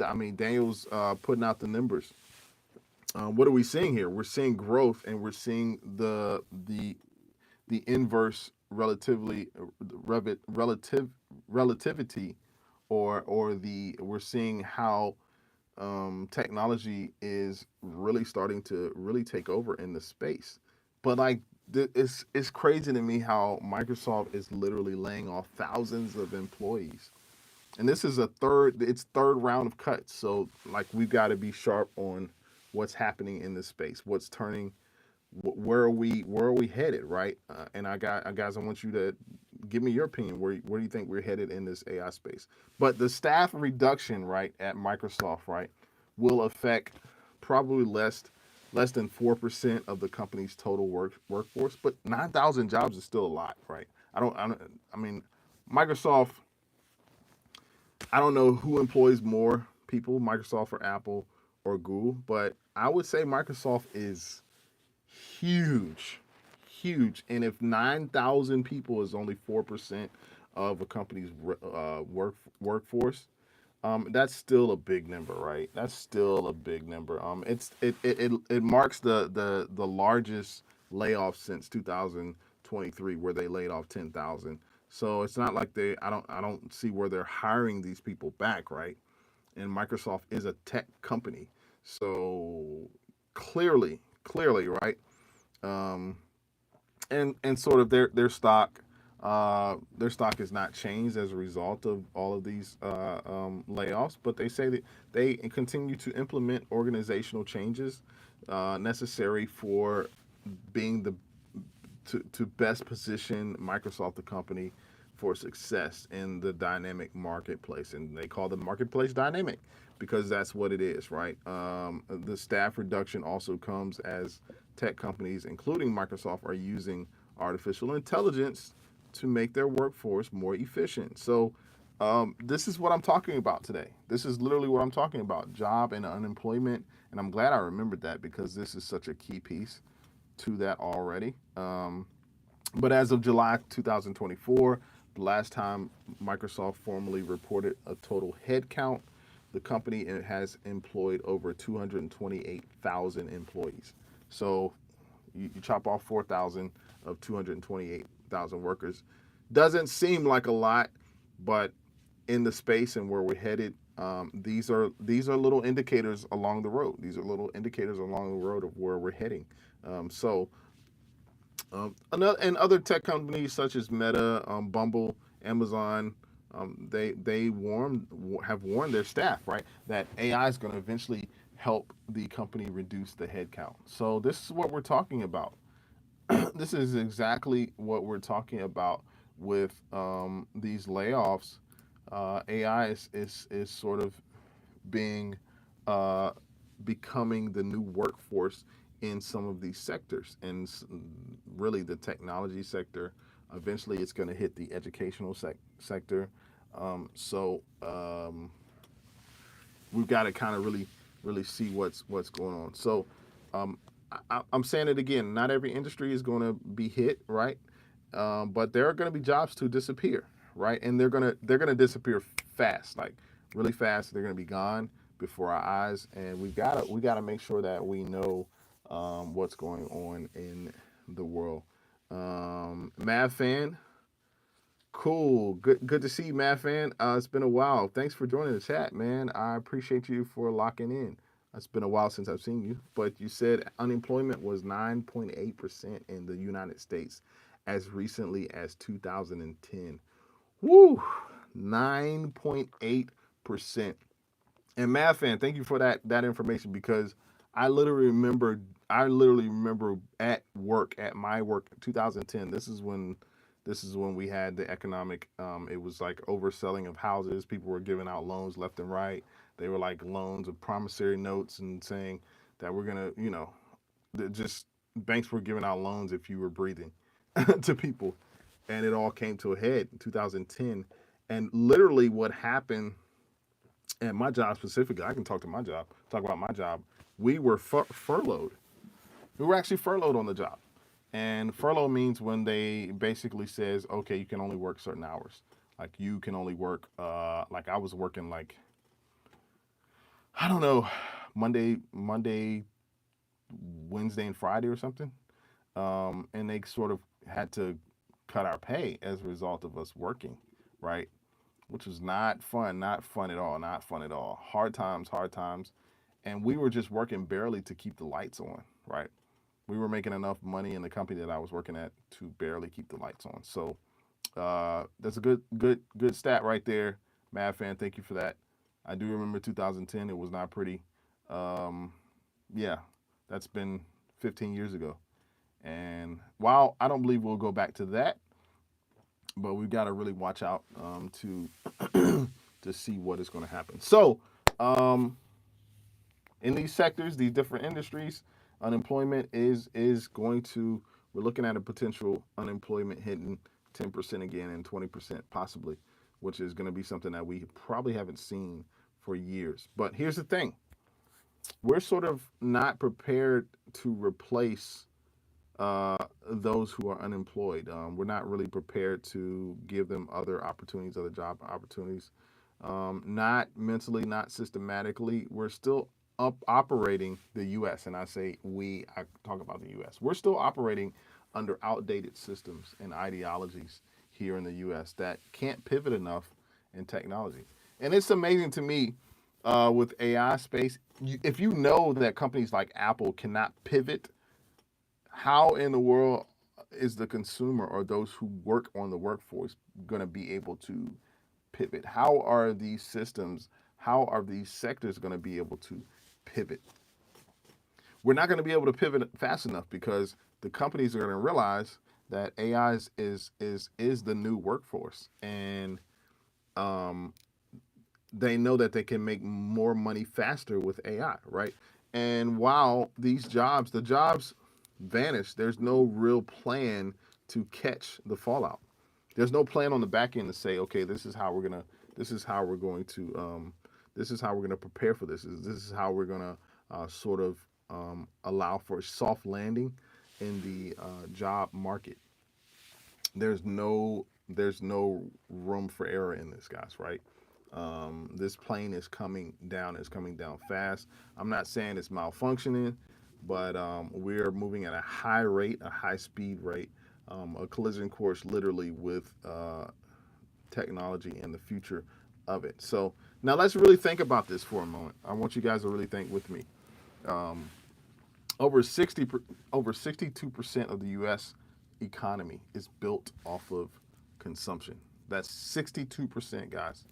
I mean, Daniel's putting out the numbers. What are we seeing here? We're seeing growth, and we're seeing the inverse relativity, or the we're seeing how technology is really starting to really take over in the space. But like it's crazy to me how Microsoft is literally laying off thousands of employees. And this is it's third round of cuts. So like we've got to be sharp on what's happening in this space, what's turning, where are we headed, right? And guys, I want you to give me your opinion. Where do you think we're headed in this AI space? But the staff reduction, right, at Microsoft, right, will affect probably less than 4% of the company's total workforce. But 9,000 jobs is still a lot, right? I mean, Microsoft. I don't know who employs more people, Microsoft or Apple or Google, but I would say Microsoft is huge, huge. And if 9,000 people is only 4% of a company's workforce, that's still a big number, right? That's still a big number. It marks the largest layoff since 2023, where they laid off 10,000. So it's not like I don't see where they're hiring these people back, right? And Microsoft is a tech company, so clearly, right? Um, and sort of their stock is not changed as a result of all of these layoffs, but they say that they continue to implement organizational changes necessary for being to best position Microsoft, the company, for success in the dynamic marketplace. And they call the marketplace dynamic because that's what it is, right? The staff reduction also comes as tech companies, including Microsoft, are using artificial intelligence to make their workforce more efficient. So this is what I'm talking about today. This is literally what I'm talking about: job and unemployment. And I'm glad I remembered that, because this is such a key piece to that already. But as of July 2024, the last time Microsoft formally reported a total head count, the company has employed over 228,000 employees. So you chop off 4,000 of 228,000 workers. Doesn't seem like a lot, but in the space and where we're headed, these are little indicators along the road. These are little indicators along the road of where we're heading. And other tech companies such as Meta, Bumble, Amazon, they have warned their staff, right, that AI is going to eventually help the company reduce the headcount. So this is what we're talking about. This is exactly what we're talking about with these layoffs. AI is sort of being becoming the new workforce in some of these sectors, and really the technology sector. Eventually, it's going to hit the educational sector. We've got to kind of really see what's going on. So I'm saying it again. Not every industry is going to be hit, right? But there are going to be jobs to disappear, right? And they're gonna disappear fast, like really fast. They're going to be gone before our eyes, and we gotta make sure that we know what's going on in the world. Mav fan, cool, good to see you, Mav fan. It's been a while. Thanks for joining the chat, man. I appreciate you for locking in. It's been a while since I've seen you, but you said unemployment was 9.8% in the United States as recently as 2010. Woo, 9.8%. And Math Fan, thank you for that information, because I literally remember at my work 2010. This is when we had the economic it was like overselling of houses. People were giving out loans left and right. They were like loans of promissory notes and saying that we're gonna, just banks were giving out loans if you were breathing to people, and it all came to a head in 2010. And literally, what happened at my job specifically, I can talk about my job. We were furloughed. We were actually furloughed on the job. And furlough means when they basically says, okay, you can only work certain hours. Like you can only work, like I was working like, I don't know, Monday, Wednesday, and Friday or something. And they sort of had to cut our pay as a result of us working, right? Which was not fun, not fun at all, not fun at all. Hard times, hard times. And we were just working barely to keep the lights on, right? We were making enough money in the company that I was working at to barely keep the lights on. So that's a good stat right there, Mad Fan. Thank you for that. I do remember 2010. It was not pretty. Um, yeah, that's been 15 years ago. And while I don't believe we'll go back to that, but we've got to really watch out to to see what is going to happen. So, um, in these sectors, these different industries, unemployment is going to. We're looking at a potential unemployment hitting 10% again and 20% possibly, which is going to be something that we probably haven't seen for years. But here's the thing: we're sort of not prepared to replace those who are unemployed. We're not really prepared to give them other opportunities, other job opportunities. Not mentally, not systematically. We're still up operating the U.S. And I say we. I talk about the U.S. We're still operating under outdated systems and ideologies here in the U.S. that can't pivot enough in technology. And it's amazing to me with AI space. If you know that companies like Apple cannot pivot, how in the world is the consumer or those who work on the workforce going to be able to pivot? How are these systems, how are these sectors going to be able to pivot? We're not going to be able to pivot fast enough because the companies are going to realize that AI is the new workforce, and um, they know that they can make more money faster with AI, right? And while the jobs vanish, there's no real plan to catch the fallout. There's no plan on the back end to say, okay, this is how we're going to, this is how we're gonna prepare for this. This is how we're gonna sort of allow for a soft landing in the job market. There's no room for error in this, guys. Right? This plane is coming down. It's coming down fast. I'm not saying it's malfunctioning, but we're moving at a high rate, a high speed rate, a collision course literally with technology and the future of it. So now let's really think about this for a moment. I want you guys to really think with me. Um, over 60, over 62% of the U.S. economy is built off of consumption. That's 62%, guys.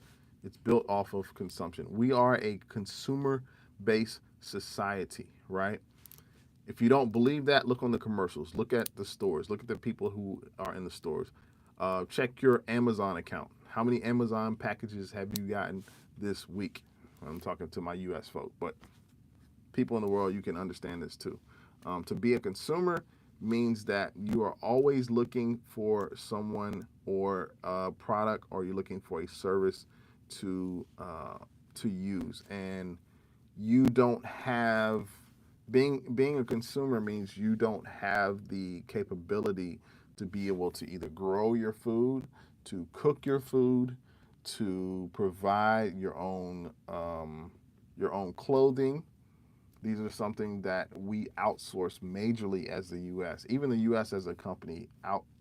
It's built off of consumption. We are a consumer-based society, right? If you don't believe that, look on the commercials. Look at the stores. Look at the people who are in the stores. Check your Amazon account. How many Amazon packages have you gotten this week? I'm talking to my U.S. folk, but people in the world, you can understand this too. To be a consumer means that you are always looking for someone or a product, or you're looking for a service to use, and you don't have being a consumer means you don't have the capability to be able to either grow your food, to cook your food, to provide your own clothing. These are something that we outsource majorly as the U.S. Even the U.S. as a company,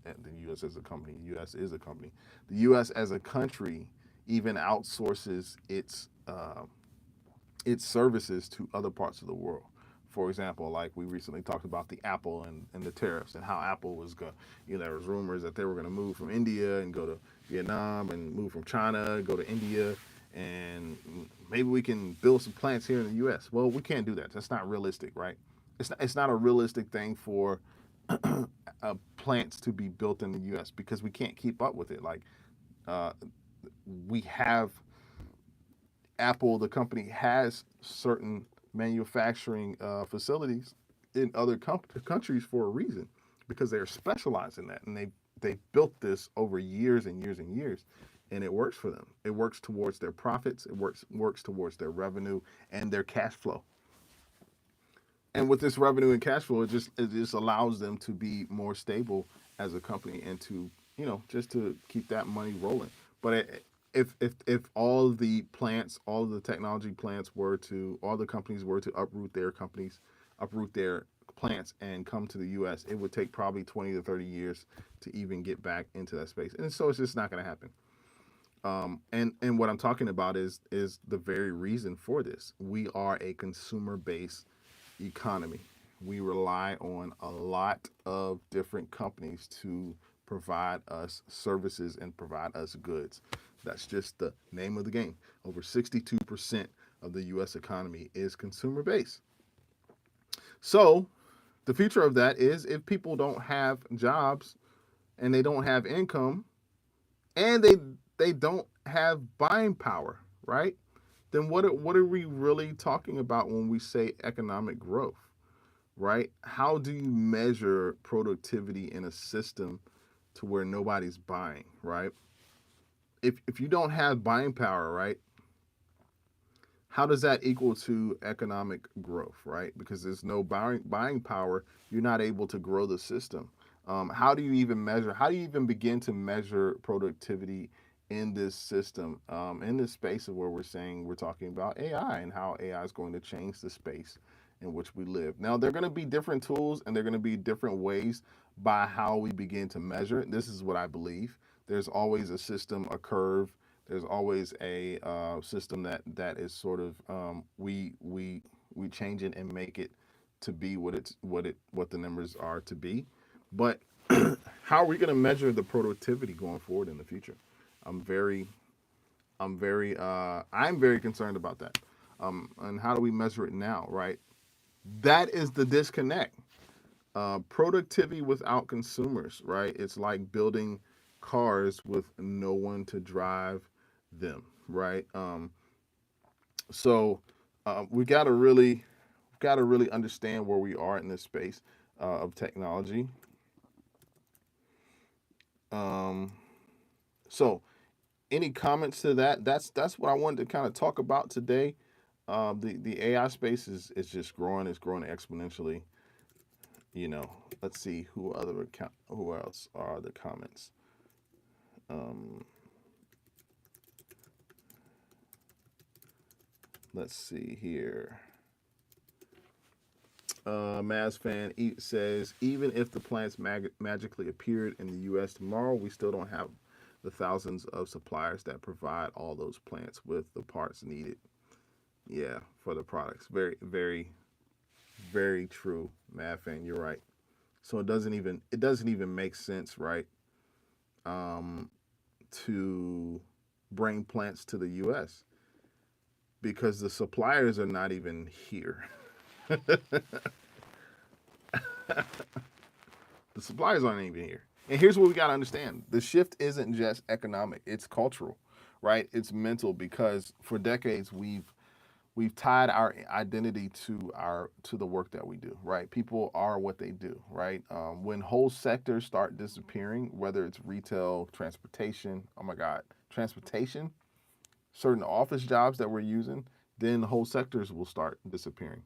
the U.S. as a company, U.S. is a company. The U.S. as a country even outsources its services to other parts of the world. For example, like we recently talked about the Apple and the tariffs and how Apple was going. There was rumors that they were going to move from India and go to Vietnam, and move from China, go to India, and maybe we can build some plants here in the U.S. Well, we can't do that. That's not realistic, right? It's not a realistic thing for plants to be built in the U.S. because we can't keep up with it. Like uh, we have Apple, the company, has certain manufacturing facilities in other countries for a reason, because they're specialized in that, and they built this over years and years and years, and it works for them. It works towards their profits. It works towards their revenue and their cash flow. And with this revenue and cash flow, it just allows them to be more stable as a company, and to, just to keep that money rolling. But if all the plants, all the technology plants all the companies were to uproot their plants and come to the U.S., it would take probably 20 to 30 years to even get back into that space. And so it's just not going to happen. And what I'm talking about is the very reason for this. We are a consumer based economy. We rely on a lot of different companies to provide us services and provide us goods. That's just the name of the game. Over 62% of the US economy is consumer based. So, the future of that is, if people don't have jobs and they don't have income, and they don't have buying power, right? Then what are we really talking about when we say economic growth, right? How do you measure productivity in a system to where nobody's buying, right? If you don't have buying power, right? How does that equal to economic growth, right? Because there's no buying power, you're not able to grow the system. How do you even measure? How do you even begin to measure productivity in this system, in this space of where we're talking about AI and how AI is going to change the space in which we live? Now, there are going to be different tools, and there are going to be different ways by how we begin to measure it. This is what I believe. There's always a system, a curve. There's always a system that is sort of, we change it and make it to be what the numbers are to be. But how are we going to measure the productivity going forward in the future? I'm very I'm very concerned about that. And how do we measure it now, right? That is the disconnect. Productivity without consumers, right? It's like building cars with no one to drive them, right? So we got to really understand where we are in this space of technology. So any comments to that? That's what I wanted to kind of talk about today. The AI space is just growing. It's growing exponentially. Let's see who else are the comments. Let's see here. Maz fan says, even if the plants magically appeared in the U.S. tomorrow, we still don't have the thousands of suppliers that provide all those plants with the parts needed. Yeah, for the products. Very, very, very true, Mad fan. You're right. So it doesn't even make sense, right? Um, to bring plants to the U.S. because the suppliers are not even here. The suppliers aren't even here. And here's what we got to understand: the shift isn't just economic; it's cultural, right? It's mental, because for decades we've tied our identity to the work that we do, right? People are what they do, right? When whole sectors start disappearing, whether it's retail, transportation, oh my God, transportation, certain office jobs that we're using, then whole sectors will start disappearing.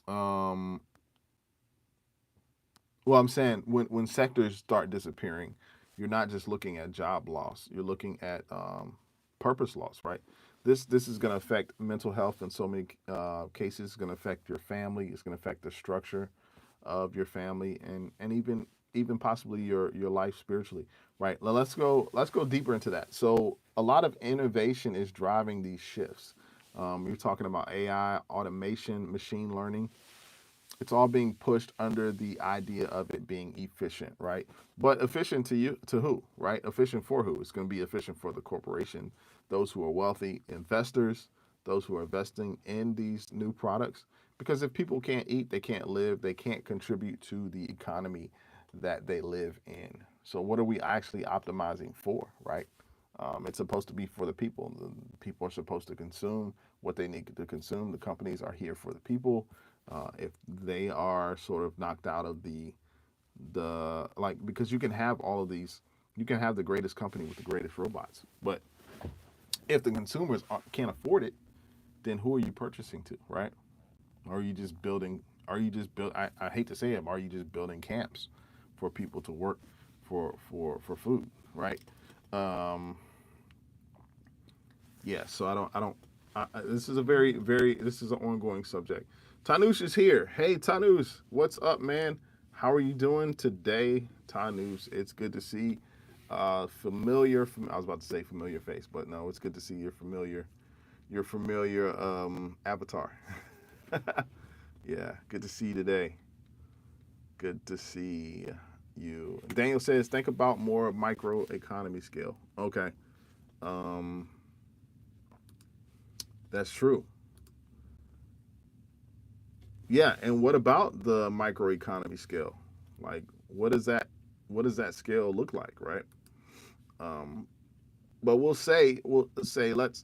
Um, well, I'm saying when sectors start disappearing, you're not just looking at job loss; you're looking at purpose loss, right? This is going to affect mental health in so many cases. It's going to affect your family. It's going to affect the structure of your family, and even possibly your life spiritually, right? Now let's go deeper into that. So a lot of innovation is driving these shifts. You're talking about AI, automation, machine learning. It's all being pushed under the idea of it being efficient, right? But efficient to who, right? Efficient for who? It's going to be efficient for the corporation, those who are wealthy investors, those who are investing in these new products. Because if people can't eat, they can't live, they can't contribute to the economy that they live in. So what are we actually optimizing for, right? It's supposed to be for the people. The people are supposed to consume what they need to consume. The companies are here for the people. If they are sort of knocked out of the like, because you can have all of these, you can have the greatest company with the greatest robots, but if the consumers can't afford it, then who are you purchasing to, right? Or are you just building? Are you just build? I hate to say it, but are you just building camps for people to work for food, right? Um, yeah. So I don't. This is a this is an ongoing subject. Tanush is here. Hey Tanush, what's up, man? How are you doing today, Tanush? It's good to see familiar. I was about to say familiar face, but no, it's good to see your familiar avatar. Yeah, good to see you today. Good to see you. Daniel says, think about more micro economy scale. Okay. Um, that's true. Yeah, and what about the micro economy scale? Like, what does that scale look like, right? Um, but we'll say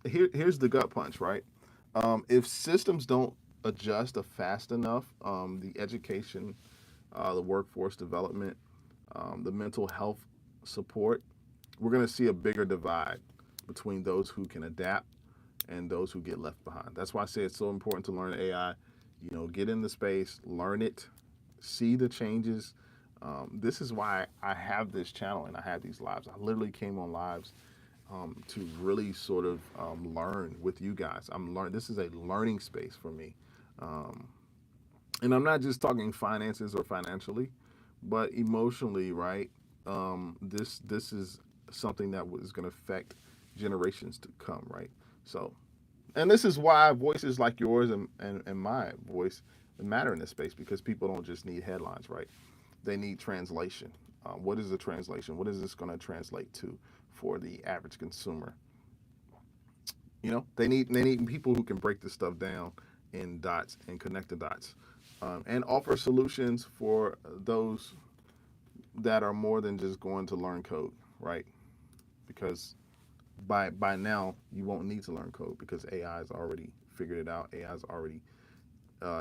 here's the gut punch, right? If systems don't adjust fast enough, the education, the workforce development, the mental health support, we're going to see a bigger divide between those who can adapt and those who get left behind. That's why I say it's so important to learn AI. You know, get in the space, learn it, see the changes. This is why I have this channel and I have these lives. I literally came on lives to really sort of learn with you guys. I'm learning. This is a learning space for me, um, and I'm not just talking finances or financially, but emotionally, right? This is something that was going to affect generations to come, right? So, and this is why voices like yours and my voice matter in this space, because people don't just need headlines, right? They need translation. What is the translation? What is this going to translate to for the average consumer? You know, they need people who can break this stuff down in dots and connect the dots, and offer solutions for those that are more than just going to learn code, right? Because by now you won't need to learn code because AI has already figured it out. AI has already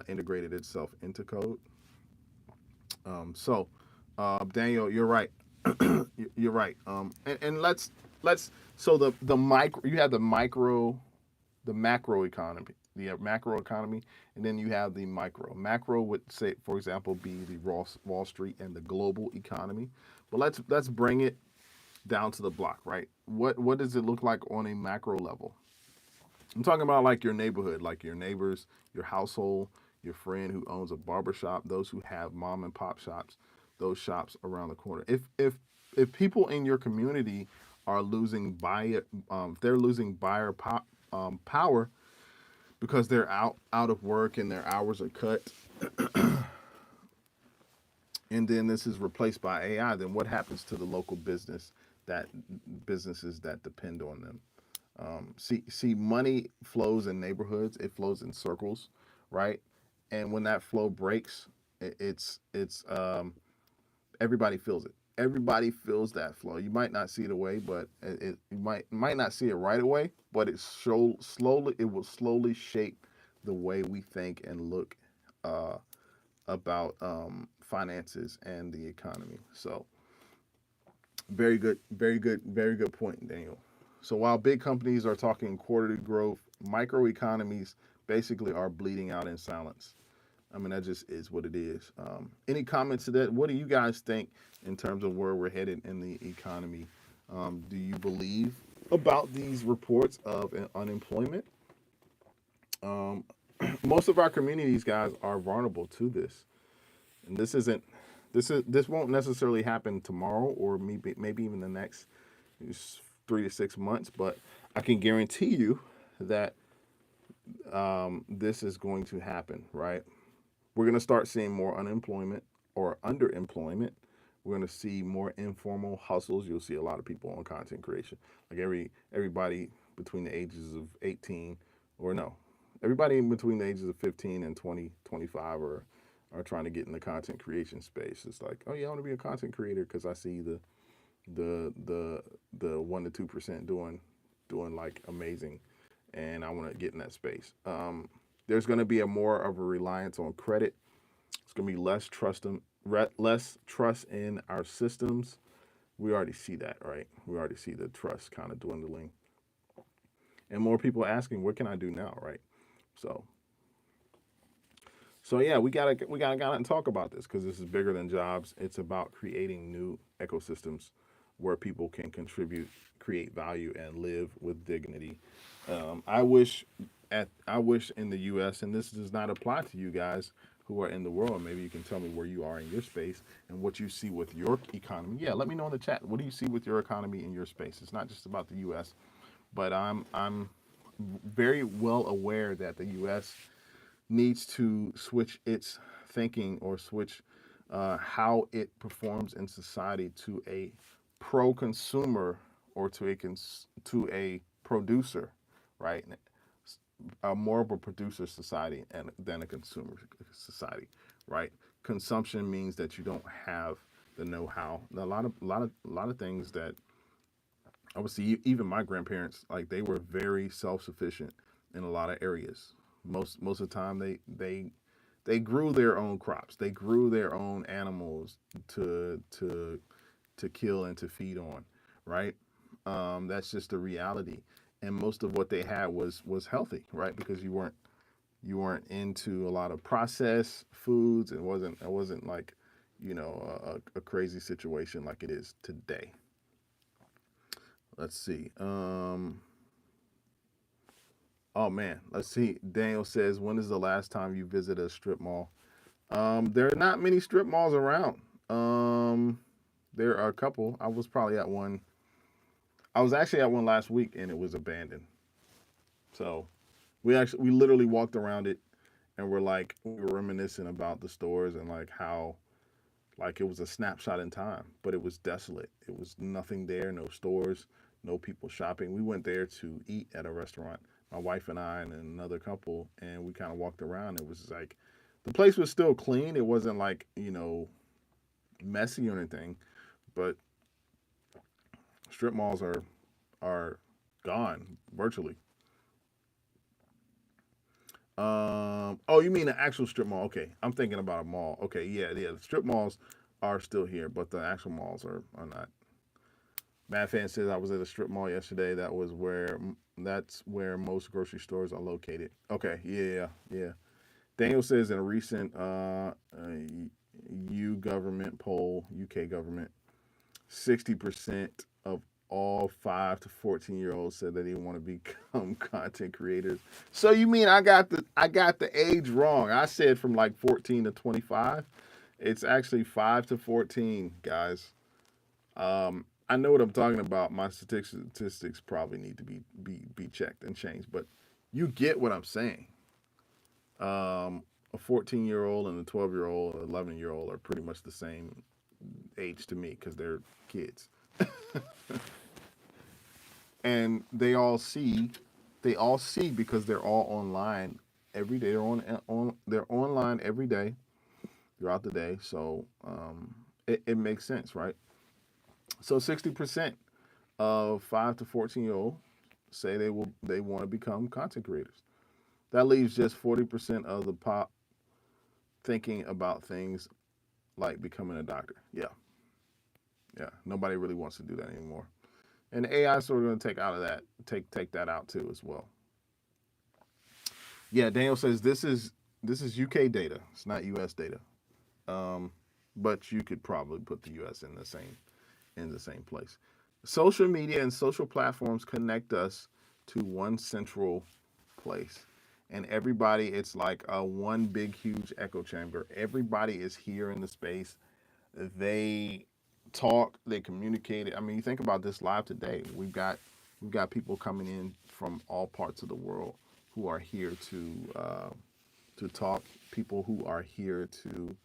integrated itself into code. Daniel, you're right. You're right. And let's so the micro, you have the macro economy, the macro economy, and then you have the micro. Macro would say, for example, be the Wall Street and the global economy. But let's bring it down to the block, right? What does it look like on a macro level? I'm talking about like your neighborhood, like your neighbors, your household, your friend who owns a barber shop, those who have mom and pop shops, those shops around the corner. If people in your community are losing buyer, they're losing power because they're out of work and their hours are cut, and then this is replaced by AI, then what happens to the local that businesses that depend on them? See, money flows in neighborhoods. It flows in circles, right? And when that flow breaks, it's everybody feels it. Everybody feels that flow. You might not see it away, but you might not see it right away, but it will slowly shape the way we think and look uh, about finances and the economy. So very good, very good, very good point, Daniel. So while big companies are talking quarterly growth, microeconomies basically are bleeding out in silence. I mean, that just is what it is. Any comments to that? What do you guys think in terms of where we're headed in the economy? Do you believe about these reports of unemployment? Um, Most of our communities, guys, are vulnerable to this, and this won't necessarily happen tomorrow or maybe even the next 3 to 6 months, but I can guarantee you that this is going to happen, right? We're going to start seeing more unemployment or underemployment. We're going to see more informal hustles. You'll see a lot of people on content creation, like everybody between the ages of 18, or no, everybody in between the ages of 15 and 20, 25 are trying to get in the content creation space. It's like, oh yeah, I want to be a content creator because I see the 1 to 2% doing like amazing, and I want to get in that space. There's going to be a more of a reliance on credit. It's going to be less trust in our systems. We already see that, right? We already see the trust kind of dwindling, and more people asking, "What can I do now?" Right? So, so yeah, we gotta go out and talk about this because this is bigger than jobs. It's about creating new ecosystems where people can contribute, create value, and live with dignity. I wish I wish in the U.S. and this does not apply to you guys who are in the world. Maybe you can tell me where you are in your space and what you see with your economy. Yeah, let me know in the chat. What do you see with your economy in your space? It's not just about the U.S., but I'm very well aware that the U.S. needs to switch its thinking or switch how it performs in society to a pro-consumer or to a producer, right? More of a producer society and than a consumer society, right? Consumption means that you don't have the know-how. A lot of things that obviously even my grandparents, like, they were very self-sufficient in a lot of areas. Most of the time they grew their own crops, they grew their own animals to kill and to feed on, right? That's just the reality. And most of what they had was healthy, right? Because you weren't into a lot of processed foods. It wasn't like, a crazy situation like it is today. Let's see. Oh man, let's see. Daniel says, when is the last time you visited a strip mall? There are not many strip malls around. There are a couple. I was actually at one last week and it was abandoned. So we literally walked around it and we were reminiscing about the stores and like how like it was a snapshot in time, but it was desolate. It was nothing there, no stores, no people shopping. We went there to eat at a restaurant, my wife and I and another couple, and we kind of walked around. It was like the place was still clean. It wasn't like, messy or anything, but strip malls are gone virtually. Oh, you mean the actual strip mall? Okay, I'm thinking about a mall. Okay, yeah, yeah. The strip malls are still here, but the actual malls are not. Mad Fan says I was at a strip mall yesterday. That's where most grocery stores are located. Okay, yeah, yeah. Daniel says in a recent UK government, 60% of all 5 to 14-year-olds said that they want to become content creators. So you mean I got the age wrong? I said from like 14 to 25. It's actually 5 to 14, guys. I know what I'm talking about. My statistics probably need to be checked and changed, but you get what I'm saying. A 14-year-old and a 12-year-old, 11-year-old are pretty much the same age to me because they're kids, and they all see because they're all online every day. They're online every day throughout the day. So it makes sense, right? So 60% of 5 to 14-year-old say they want to become content creators. That leaves just 40% of the pop thinking about things like becoming a doctor. Yeah, yeah. Nobody really wants to do that anymore. And AI is sort of going to take that out too as well. Yeah, Daniel says this is UK data. It's not US data. Um, but you could probably put the US in the same place. Social media and social platforms connect us to one central place. And everybody, it's like a one big, huge echo chamber. Everybody is here in the space. They talk, they communicate. I mean, you think about this live today. We've got people coming in from all parts of the world who are here to talk. People who are here to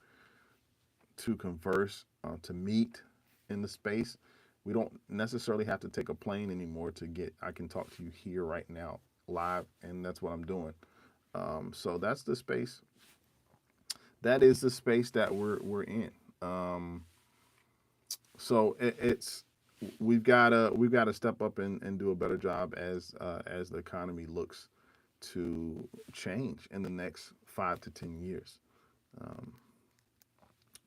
converse, to meet in the space. We don't necessarily have to take a plane anymore to get. I can talk to you here right now, live, and that's what I'm doing. So that's the space. That is the space that we're in. So it's we've got to step up and do a better job as the economy looks to change in the next 5 to 10 years. Um,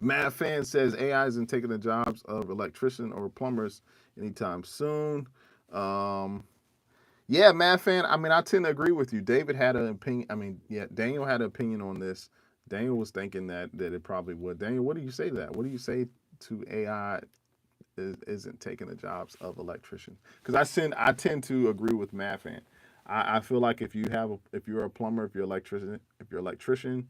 Mad Fan says AI isn't taking the jobs of electrician or plumbers anytime soon. Um, yeah, Mad Fan. I mean, I tend to agree with you. David had an opinion. I mean, yeah, Daniel had an opinion on this. Daniel was thinking that it probably would. Daniel, what do you say to that? What do you say to AI isn't taking the jobs of electricians? Because I tend to agree with Mad Fan. I feel like if you're a plumber, if you're electrician,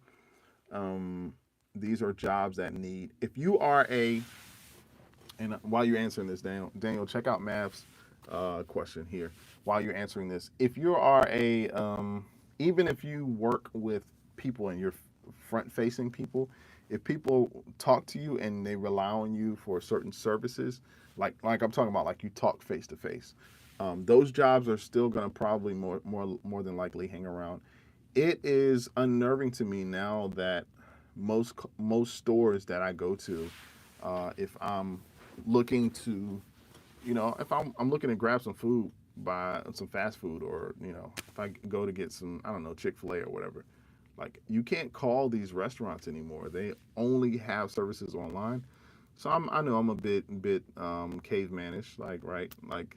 um, these are jobs that need. If you are a and while you're answering this, Daniel, check out Mav's question here. While you're answering this, if you are even if you work with people and you're front-facing people, if people talk to you and they rely on you for certain services, like I'm talking about, like you talk face to face, those jobs are still going to probably more than likely hang around. It is unnerving to me now that most stores that I go to, if I'm looking to, if I'm looking to grab some food, buy some fast food, or if I go to get some, I don't know, Chick-fil-A or whatever, like you can't call these restaurants anymore. They only have services online. So I know I'm a bit cavemanish, like, right, like,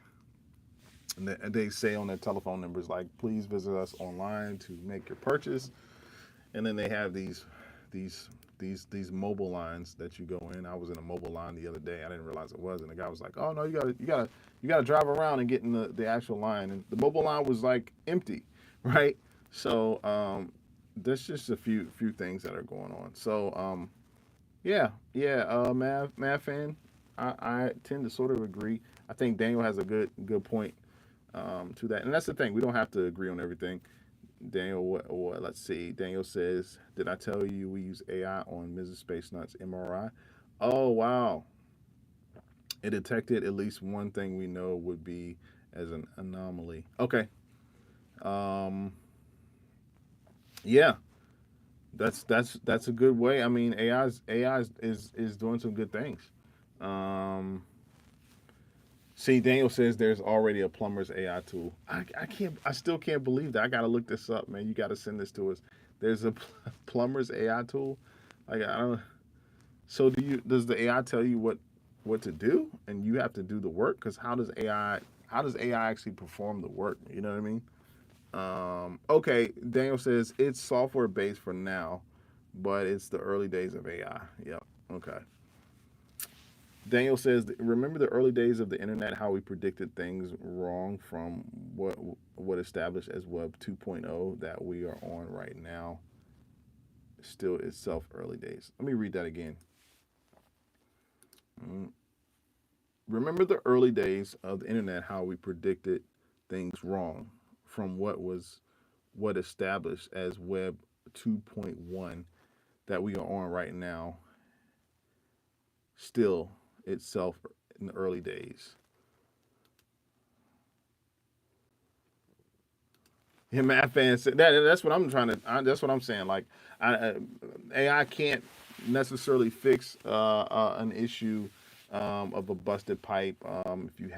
and they say on their telephone numbers, like, please visit us online to make your purchase. And then they have these these mobile lines that you go in. I was in a mobile line the other day. I didn't realize it was, and the guy was like, "Oh no, you gotta drive around and get in the actual line." And the mobile line was like empty, right? So there's just a few things that are going on. So yeah, Mav fan, I tend to sort of agree. I think Daniel has a good point to that, and that's the thing. We don't have to agree on everything. Daniel, let's see. Daniel says, "Did I tell you we use AI on Mrs. Space Nuts MRI?" Oh wow! It detected at least one thing we know would be as an anomaly. Okay. Um. Yeah. That's a good way. I mean, AI is doing some good things. Um. See, Daniel says there's already a plumber's AI tool. I still can't believe that. I gotta look this up, man. You gotta send this to us. There's a plumber's AI tool. Like I don't. So does the AI tell you what to do, and you have to do the work? Because how does AI actually perform the work? You know what I mean? Okay, Daniel says it's software based for now, but it's the early days of AI. Yep. Okay. Daniel says, "Remember the early days of the internet? How we predicted things wrong from what established as Web 2.0 that we are on right now. Still itself early days." Let me read that again. Mm. Remember the early days of the internet? How we predicted things wrong from what established as Web 2.1 that we are on right now. Still itself in the early days. Yeah, math fans said that. That's what I'm trying to. That's what I'm saying. Like, AI can't necessarily fix an issue of a busted pipe. If you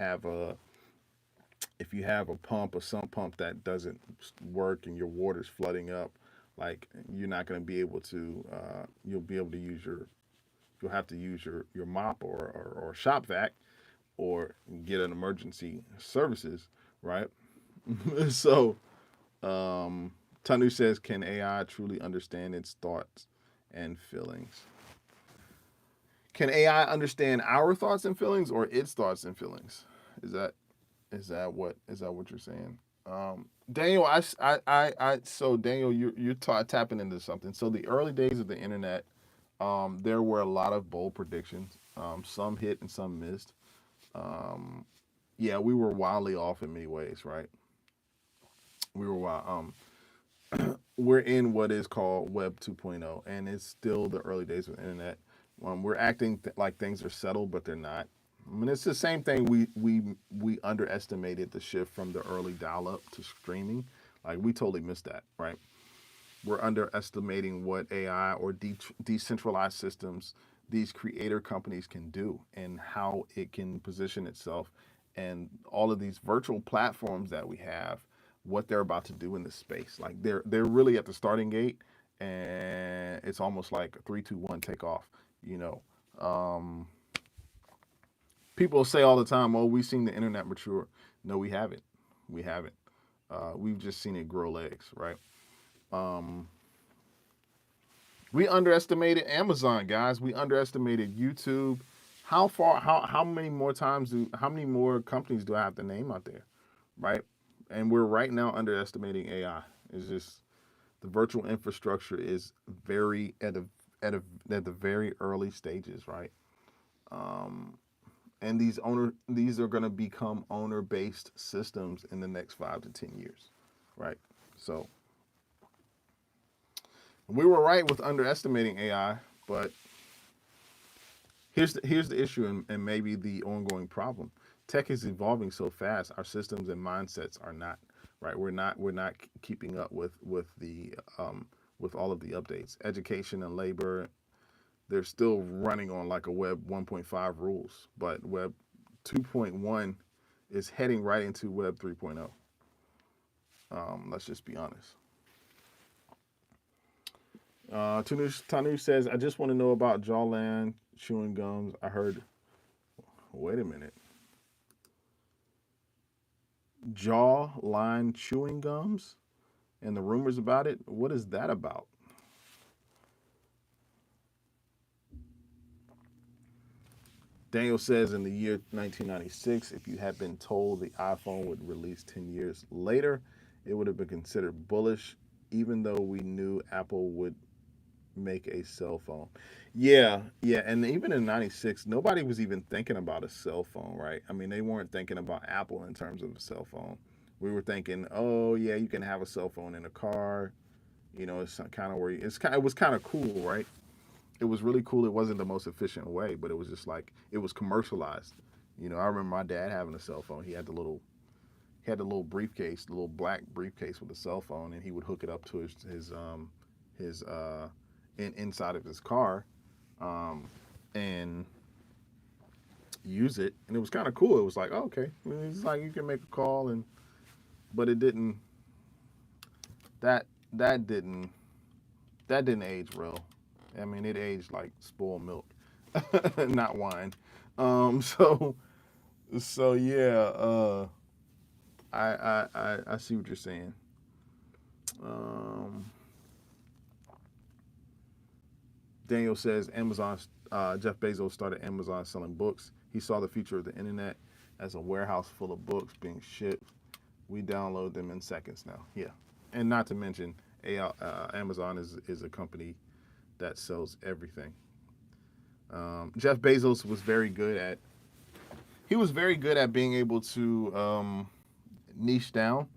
have a pump, a sump pump that doesn't work and your water's flooding up, like you're not going to be able to. You'll be able to use your. You'll have to use your mop or shop vac or get an emergency services, right? So Tanu says, "Can AI truly understand its thoughts and feelings?" Can AI understand our thoughts and feelings or its thoughts and feelings? Is that what you're saying? Daniel, so Daniel, you're tapping into something. So the early days of the internet, there were a lot of bold predictions. Some hit and some missed. Um, yeah, we were wildly off in many ways, right? We were wild. We're in what is called Web 2.0, and it's still the early days of the internet. We're acting like things are settled, but they're not. I mean, it's the same thing. We underestimated the shift from the early dial-up to streaming. Like we totally missed that, right? We're underestimating what AI or decentralized systems these creator companies can do and how it can position itself, and all of these virtual platforms that we have, what they're about to do in this space. Like they're really at the starting gate, and it's almost like a 3, 2, 1 take off. You know, people say all the time, "Oh, we've seen the internet mature." No, we haven't. We haven't. We've just seen it grow legs, right? Um, we underestimated Amazon, guys. We underestimated YouTube. How many more times how many more companies do I have to name out there, right? And we're right now underestimating AI. It's just the virtual infrastructure is very at the very early stages, right? Um, and these are going to become owner based systems in the next 5 to 10 years, right? So we were right with underestimating AI, but here's the issue, and maybe the ongoing problem. Tech is evolving so fast. Our systems and mindsets are not, right. We're not keeping up with all of the updates. Education and labor, they're still running on like a Web 1.5 rules, but Web 2.1 is heading right into Web 3.0. Let's just be honest. Tanu says, I just want to know about Jawland chewing gums. I heard, wait a minute. Jawline chewing gums and the rumors about it. What is that about? Daniel says in the year 1996, if you had been told the iPhone would release 10 years later, it would have been considered bullish, even though we knew Apple would make a cell phone. Yeah, yeah, and even in '96, nobody was even thinking about a cell phone, right? I mean, they weren't thinking about Apple in terms of a cell phone. We were thinking, oh yeah, you can have a cell phone in a car. You know, it's kind of where it was kind of cool, right? It was really cool. It wasn't the most efficient way, but it was just like it was commercialized. You know, I remember my dad having a cell phone. He had the little briefcase, the little black briefcase with a cell phone, and he would hook it up to his inside of his car, um, and use it, and it was kind of cool. It was like, oh, okay, it's like you can make a call, and but it didn't. That that didn't that didn't age well. I mean, it aged like spoiled milk, not wine. So yeah. I see what you're saying. Um, Daniel says Jeff Bezos started Amazon selling books. He saw the future of the internet as a warehouse full of books being shipped. We download them in seconds now. Yeah, and not to mention, Amazon is a company that sells everything. Jeff Bezos was very good at. He was very good at being able to niche down,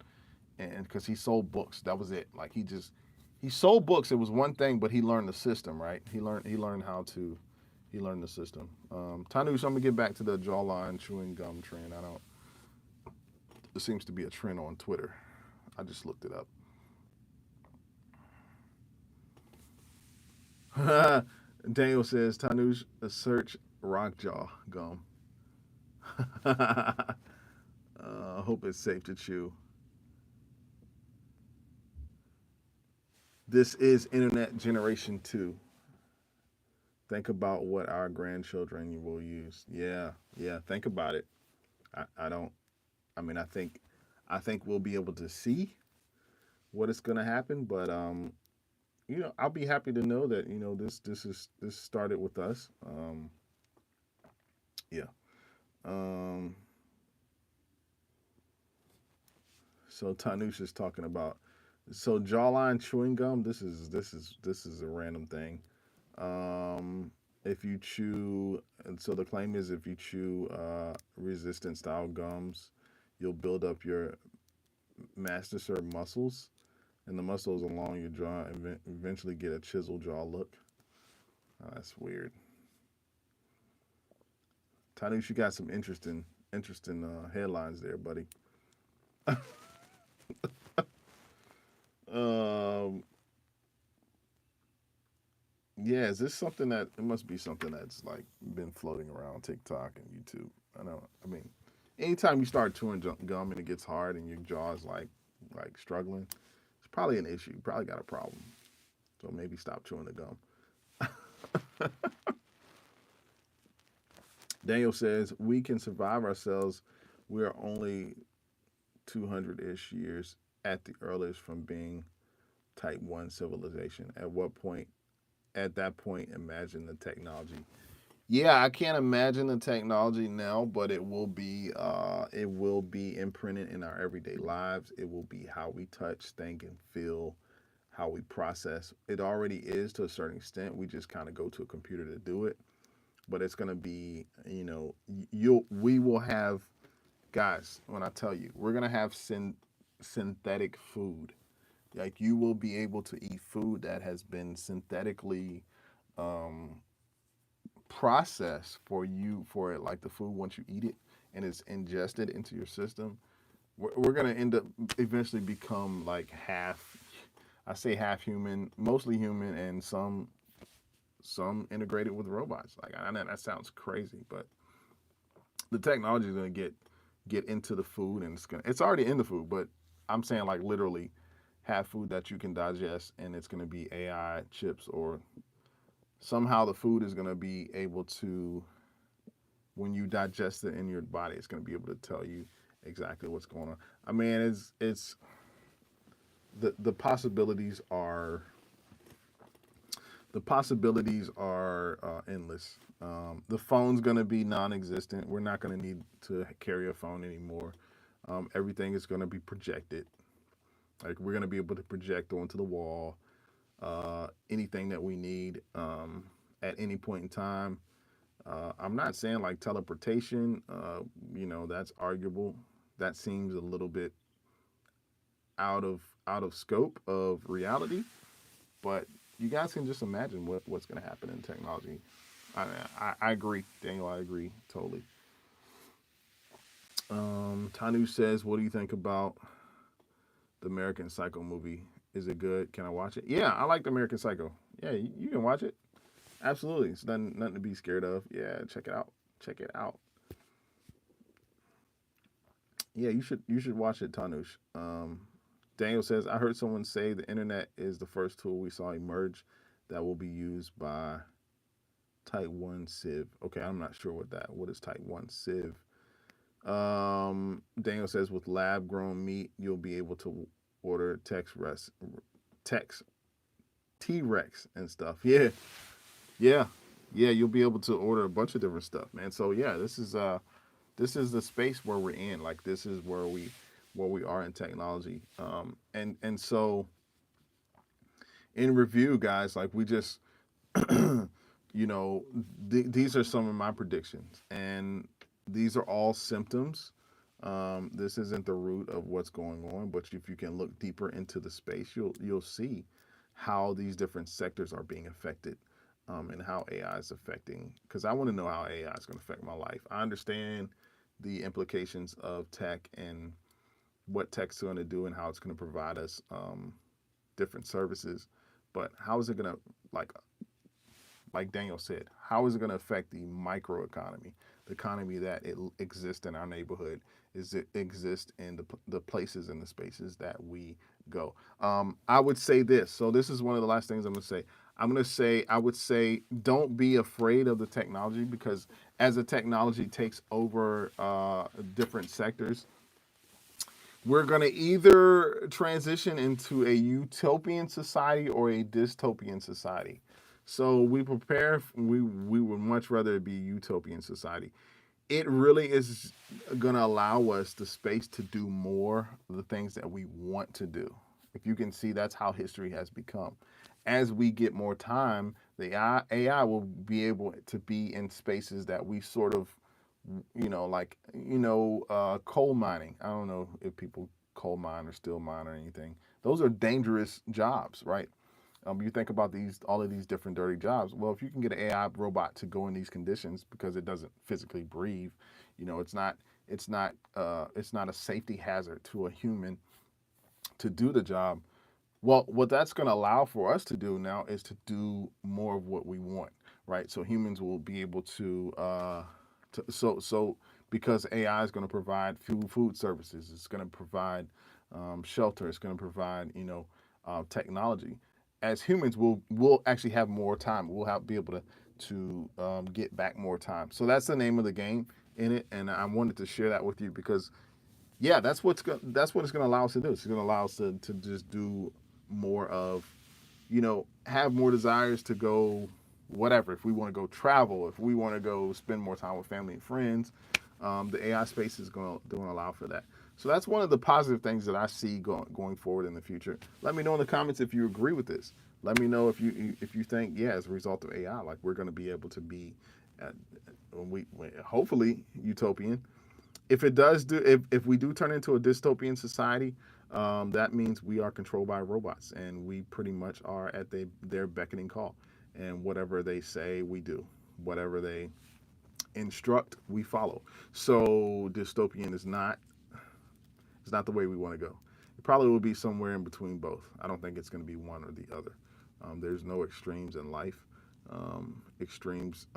and because he sold books, that was it. Like he sold books. It was one thing, but he learned the system, right? He learned the system. Tanush, I'm gonna get back to the jawline chewing gum trend. I don't. It seems to be a trend on Twitter. I just looked it up. Daniel says, Tanush, search rock jaw gum. Hope it's safe to chew. This is Internet Generation 2. Think about what our grandchildren will use. Yeah, yeah. Think about it. I don't. I mean, I think we'll be able to see what is going to happen, but I'll be happy to know that this started with us. Yeah. Um, so Tanush is talking about jawline chewing gum. This is a random thing. If you chew, and so the claim is if you chew resistant style gums, you'll build up your mastocer muscles, and the muscles along your jaw eventually get a chisel jaw look. That's weird. Tanush, you got some interesting headlines there, buddy. Um, Yeah, is this something that it must be something that's like been floating around TikTok and YouTube? I know. I mean, anytime you start chewing gum and it gets hard and your jaw is like struggling, it's probably an issue. You probably got a problem. So maybe stop chewing the gum. Daniel says we can survive ourselves. We are only 200-ish years at the earliest from being type 1 civilization. At what point, at that point, imagine the technology. Yeah, I can't imagine the technology now, but it will be imprinted in our everyday lives. It will be how we touch, think, and feel, how we process. It already is to a certain extent. We just kind of go to a computer to do it, but it's gonna be, we will have, guys. When I tell you, we're gonna have synthetic food. Like you will be able to eat food that has been synthetically um, processed for it, like the food once you eat it and it's ingested into your system. We're gonna end up eventually become like half. I say half human, mostly human, and some integrated with robots. Like I know that sounds crazy, but the technology is gonna get into the food, and it's already in the food. But I'm saying like literally have food that you can digest, and it's gonna be AI chips, or somehow the food is gonna be able to, when you digest it in your body, it's gonna be able to tell you exactly what's going on. I mean, it's the possibilities are endless. The phone's going to be non-existent. We're not going to need to carry a phone anymore. Everything is going to be projected. Like we're going to be able to project onto the wall anything that we need at any point in time. I'm not saying like teleportation. That's arguable. That seems a little bit out of scope of reality. But you guys can just imagine what's going to happen in technology. I agree, Daniel. I agree totally. Tanu says, "What do you think about the American Psycho movie? Is it good? Can I watch it?" Yeah, I like the American Psycho. Yeah, you can watch it. Absolutely, it's nothing to be scared of. Yeah, check it out. Check it out. Yeah, you should watch it, Tanush. Daniel says, "I heard someone say the internet is the first tool we saw emerge that will be used by Type 1 Civ." Okay, I'm not sure what is Type 1 Civ. Daniel says with lab grown meat, you'll be able to order text T-Rex and stuff. Yeah, yeah, yeah. You'll be able to order a bunch of different stuff, man. So yeah, this is the space where we're in. Like this is where we are in technology. And so in review, guys, like we just you know, these are some of my predictions, and these are all symptoms. This isn't the root of what's going on, but if you can look deeper into the space, you'll see how these different sectors are being affected, and how AI is affecting. Because I want to know how AI is going to affect my life. I understand the implications of tech and what tech's going to do and how it's going to provide us different services, but how is it going to, like Daniel said, how is it going to affect the microeconomy, the economy that it exists in our neighborhood, is it exists in the places and the spaces that we go. I would say this. So this is one of the last things I'm going to say. I would say, don't be afraid of the technology, because as the technology takes over different sectors, we're going to either transition into a utopian society or a dystopian society. So we would much rather it be a utopian society. It really is going to allow us the space to do more of the things that we want to do. If you can see, that's how history has become. As we get more time, the AI will be able to be in spaces that we sort of, coal mining. I don't know if people coal mine or steel mine or anything. Those are dangerous jobs, right? You think about all of these different dirty jobs. Well, if you can get an AI robot to go in these conditions because it doesn't physically breathe, it's not a safety hazard to a human to do the job. Well, what that's going to allow for us to do now is to do more of what we want, right? So humans will be able to because AI is going to provide food services, it's going to provide shelter, it's going to provide technology. As humans, we'll actually have more time. We'll be able to get back more time. So that's the name of the game in it, and I wanted to share that with you because yeah, that's what it's gonna allow us to do. It's gonna allow us to just do more of, have more desires to go whatever. If we want to go travel, if we want to go spend more time with family and friends, the AI space is going to allow for that. So that's one of the positive things that I see going forward in the future. Let me know in the comments if you agree with this. Let me know if you think, yeah, as a result of AI, like we're going to be able to be, at, hopefully utopian. If it does if we do turn into a dystopian society, that means we are controlled by robots, and we pretty much are at their beckoning call, and whatever they say, we do. Whatever they instruct, we follow. So dystopian is not it's not the way we want to go. It probably will be somewhere in between both. I don't think it's going to be one or the other. There's no extremes in life. Extremes,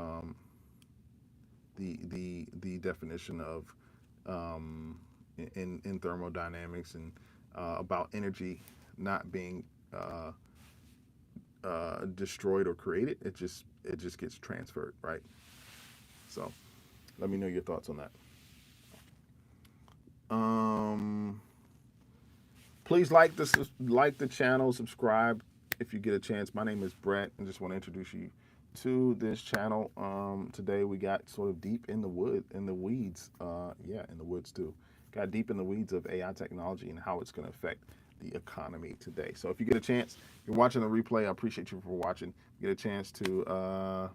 the definition of in thermodynamics and about energy not being destroyed or created. It just gets transferred, right? So let me know your thoughts on that. Um, Please like the channel, subscribe if you get a chance. My name is Brett, and just want to introduce you to this channel. Today we got sort of deep in the weeds. Yeah, in the woods too. Got deep in the weeds of AI technology and how it's going to affect the economy today. So if you get a chance, you're watching the replay. I appreciate you for watching. Get a chance to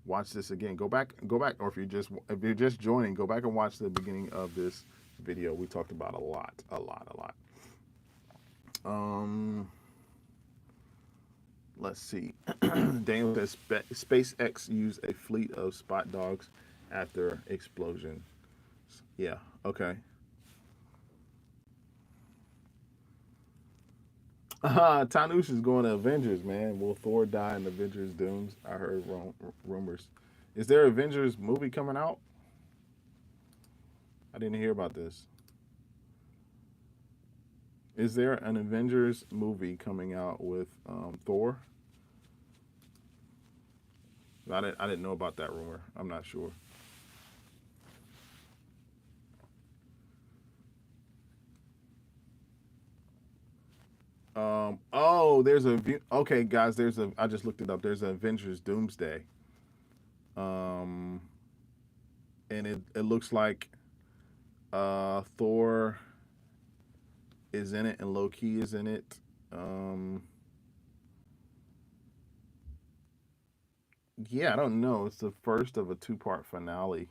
watch this again. Go back, or if you're just joining, go back and watch the beginning of this video. We talked about a lot. Um, let's see. Daniel says SpaceX used a fleet of spot dogs after explosion. Yeah. Okay. Tanush is going to Avengers, man. Will Thor die in Avengers Dooms? I heard rumors. Is there Avengers movie coming out? I didn't hear about this. Is there an Avengers movie coming out with Thor? I didn't know about that rumor. I'm not sure. Oh, okay, guys. I just looked it up. There's an Avengers Doomsday. Um, and it looks like Thor is in it and Loki is in it. Yeah, I don't know. It's the first of a two-part finale.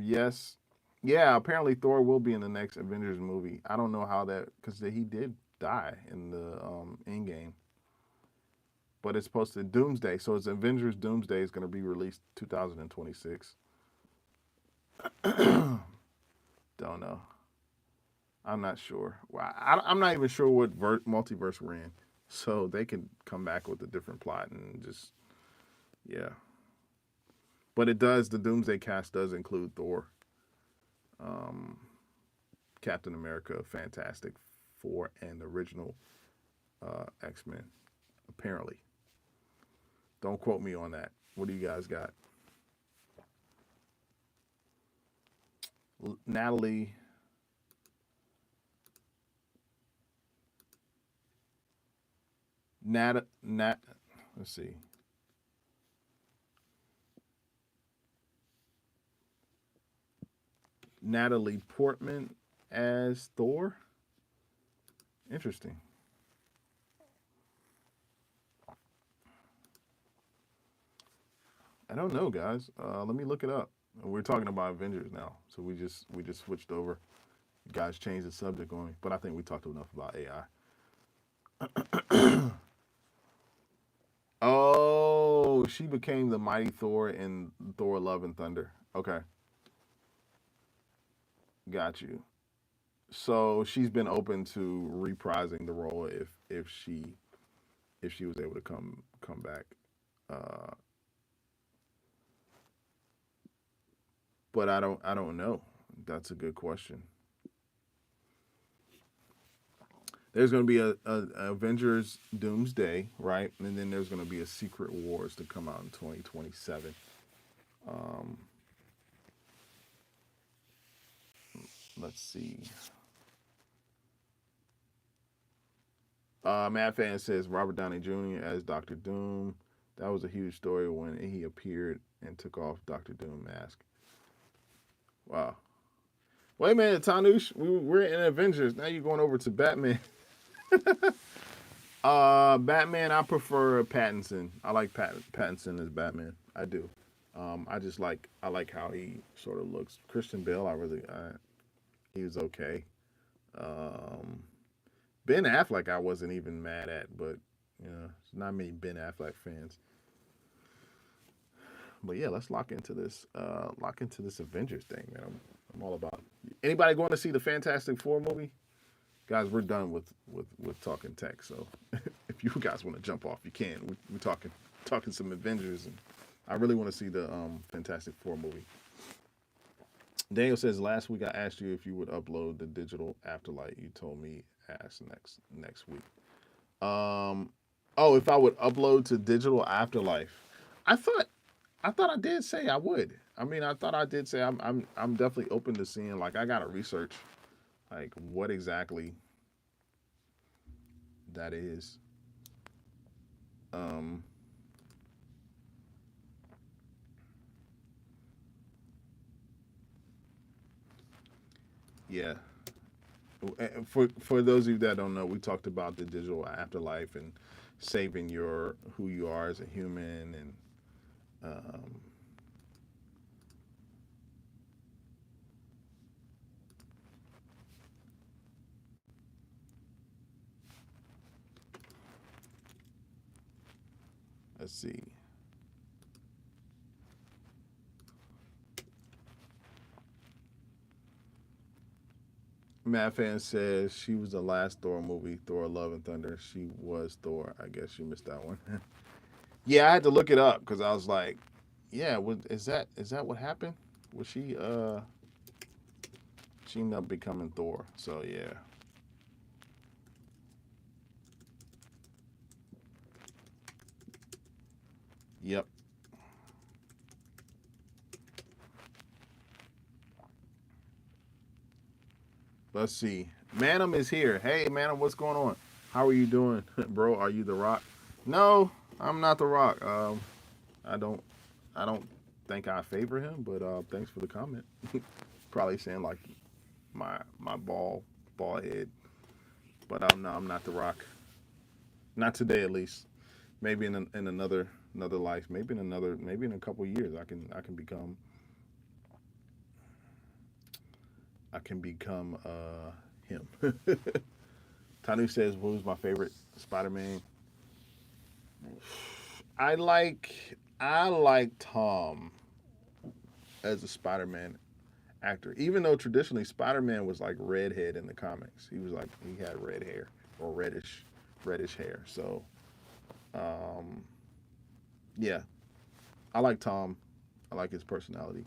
Yes. Yeah, apparently Thor will be in the next Avengers movie. I don't know how that, because he did die in the end game. But it's supposed to Doomsday, so it's Avengers Doomsday is going to be released 2026. Don't know. I'm not sure. Well, I'm not even sure what multiverse we're in, so they can come back with a different plot and just yeah. But it does. The Doomsday cast does include Thor, um, Captain America, Fantastic Four, and the original X-Men. Apparently, don't quote me on that. What do you guys got? Natalie. Nat. Let's see. Natalie Portman as Thor. Interesting. I don't know, guys. Let me look it up. We're talking about Avengers now, so we just switched over. You guys changed the subject on me, but I think we talked enough about AI. Oh, she became the mighty Thor in Thor: Love and Thunder. Okay. Got you. So she's been open to reprising the role if she was able to come back. Uh, but I don't know. That's a good question. There's going to be a Avengers Doomsday, right? And then there's going to be a Secret Wars to come out in 2027. Um, let's see. Matt Fan says Robert Downey Jr. as Doctor Doom. That was a huge story when he appeared and took off Doctor Doom mask. Wow. Wait a minute, Tanush. We're in Avengers. Now you're going over to Batman. Batman. I prefer Pattinson. I like Pattinson as Batman. I do. I like how he sort of looks. Christian Bale. He was okay. Um, Ben Affleck. I wasn't even mad at, but it's not many Ben Affleck fans. But yeah, let's lock into this. Lock into this Avengers thing, man. I'm all about it. Anybody going to see the Fantastic Four movie? Guys, we're done with talking tech. So if you guys want to jump off, you can. We're talking some Avengers, and I really want to see the Fantastic Four movie. Daniel says last week I asked you if you would upload the digital afterlight. You told me ask next week. Um, oh, if I would upload to digital afterlife, I thought I thought I did say I would. I mean, I thought I did say I'm definitely open to seeing. Like, I gotta research like what exactly that is. Um, yeah. For those of you that don't know, we talked about the digital afterlife and saving your who you are as a human, and um, let's see. Matt fan says she was the last Thor movie, Thor: Love and Thunder. She was Thor. I guess you missed that one. Yeah, I had to look it up because I was like, yeah, is that what happened? Was she ended up becoming Thor? So yeah, yep. Let's see. Manum is here. Hey, Manum, what's going on? How are you doing, bro? Are you the Rock? No, I'm not the Rock. I don't, I don't think I favor him, but thanks for the comment. Probably saying like my ball head, but I'm not the Rock. Not today, at least. Maybe in another life. Maybe in a couple years, I can become him. Tanu says, "Who's my favorite Spider-Man?" I like Tom as a Spider-Man actor, even though traditionally Spider-Man was like redhead in the comics. He had red hair or reddish hair. So um, yeah, I like Tom. I like his personality.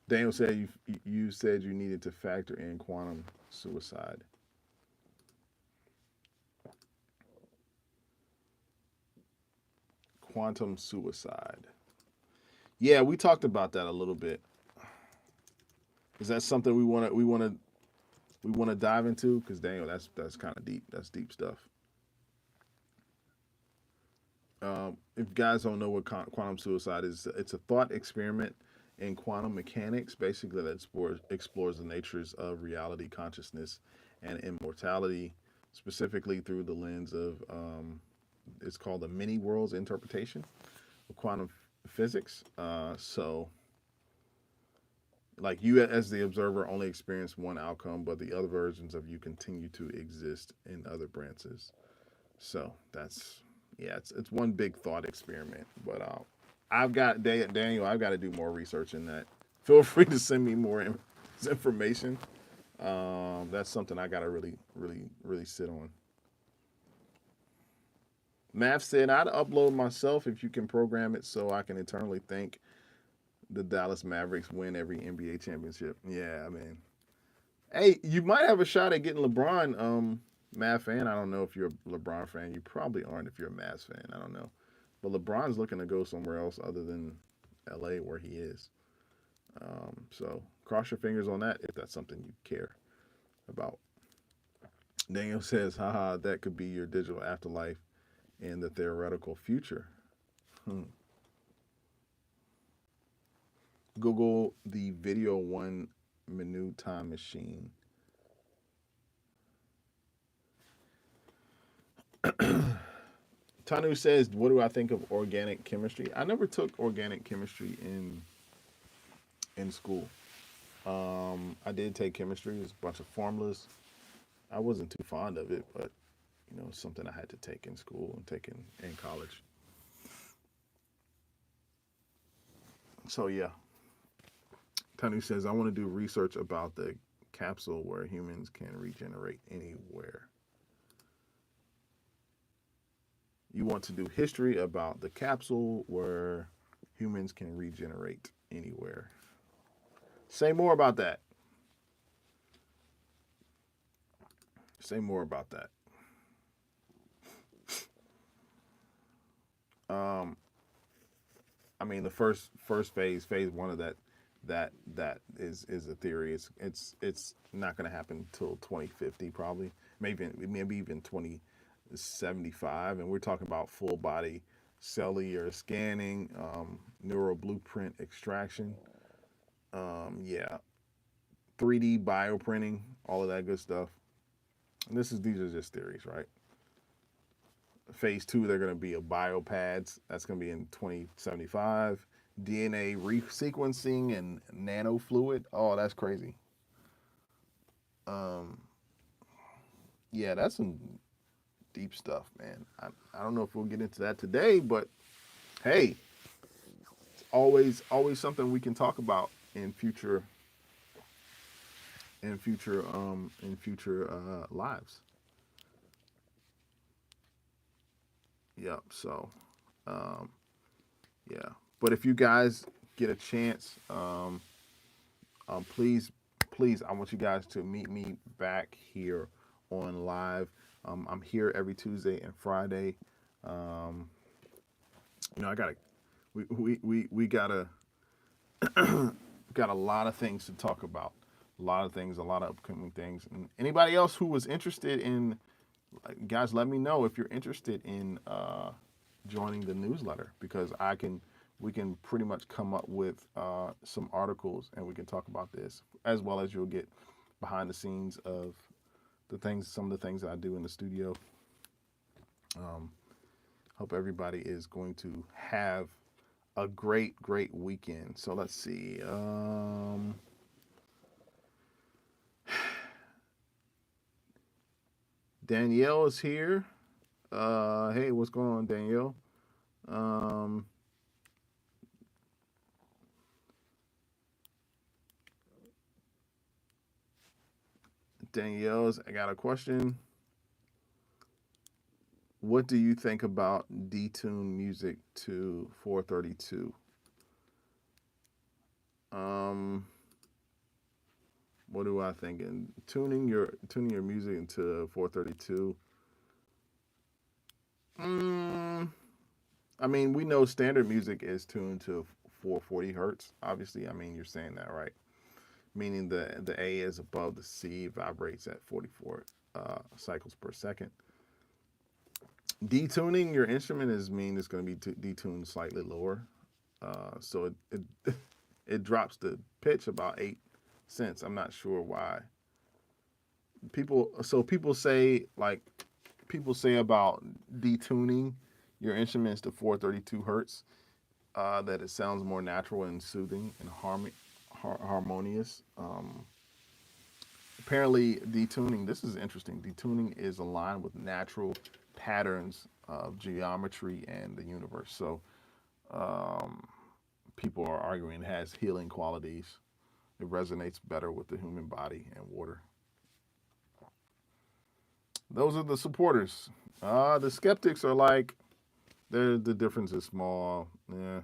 Daniel said you said you needed to factor in quantum suicide. Quantum suicide. Yeah, we talked about that a little bit. Is that something we want to dive into? Because Daniel, that's kind of deep. That's deep stuff. If you guys don't know what quantum suicide is, it's a thought experiment in quantum mechanics, basically that explores the natures of reality, consciousness, and immortality, specifically through the lens of it's called the many worlds interpretation of quantum physics. So like you as the observer only experience one outcome, but the other versions of you continue to exist in other branches. So that's yeah, it's one big thought experiment. But I've got Daniel. I've got to do more research in that. feel free to send me more information. That's something I gotta really sit on. Math said I'd upload myself if you can program it so I can eternally thank the Dallas Mavericks win every NBA championship. Yeah, I mean, hey, you might have a shot at getting LeBron. Mavs fan. I don't know if you're a LeBron fan. You probably aren't if you're a Mavs fan. I don't know, but LeBron's looking to go somewhere else other than LA where he is. So cross your fingers on that if that's something you care about. Daniel says, haha, that could be your digital afterlife in the theoretical future. Hmm. Google the video one menu time machine. Tanu says, what do I think of organic chemistry? I never took organic chemistry in school. I did take chemistry. It's a bunch of formulas. I wasn't too fond of it, but it's something I had to take in school and take in college. So yeah. Tanu says, I want to do research about the capsule where humans can regenerate anywhere. You want to do history about the capsule where humans can regenerate anywhere. Say more about that. Say more about that. I mean, the first phase one of that is a theory. It's not going to happen until 2050 probably, maybe even 2075, and we're talking about full body cellular scanning, neural blueprint extraction, yeah, 3D bioprinting, all of that good stuff. And these are just theories, right? Phase 2, they're going to be a biopads. That's going to be in 2075. DNA resequencing and nanofluid. Oh, that's crazy. Yeah, that's some deep stuff, man. I don't know if we'll get into that today, but hey, it's always something we can talk about in future lives. Yep. So, um, yeah. But if you guys get a chance, please, I want you guys to meet me back here on live. I'm here every Tuesday and Friday. I gotta, we gotta, got a lot of things to talk about. A lot of upcoming things. And anybody else who was interested in, guys, let me know if you're interested in joining the newsletter, because we can pretty much come up with some articles and we can talk about this, as well as you'll get behind the scenes of some of the things that I do in the studio. Hope everybody is going to have a great weekend. So let's see. Danielle is here. Hey, what's going on, Danielle? I got a question. What do you think about detune music to 432? What do I think? And tuning your music into 432. I mean, we know standard music is tuned to 440 hertz. Obviously, I mean, you're saying that, right? Meaning the A is above the C, vibrates at 44 cycles per second. Detuning your instrument is it's going to be detuned slightly lower, so it drops the pitch about 8 cents. I'm not sure why. People say about detuning your instruments to 432 hertz, that it sounds more natural and soothing and harmonious. Apparently, detuning, this is interesting. Detuning is aligned with natural patterns of geometry and the universe. So, people are arguing has healing qualities. It resonates better with the human body and water. Those are the supporters. The skeptics are like, the difference is small. Yeah,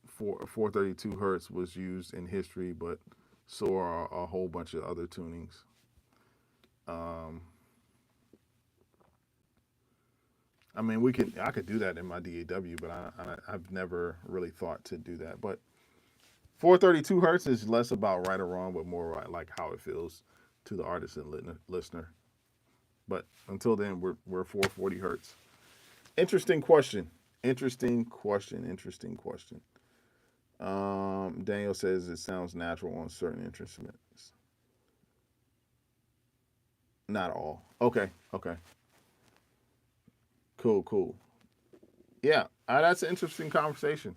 432 hertz was used in history, but so are a whole bunch of other tunings. I mean, I could do that in my DAW, but I've never really thought to do that. But 432 hertz is less about right or wrong, but more like how it feels to the artist and listener. But until then, we're 440 hertz. Interesting question. Daniel says it sounds natural on certain instruments. Not all. Okay. Cool. Yeah, that's an interesting conversation.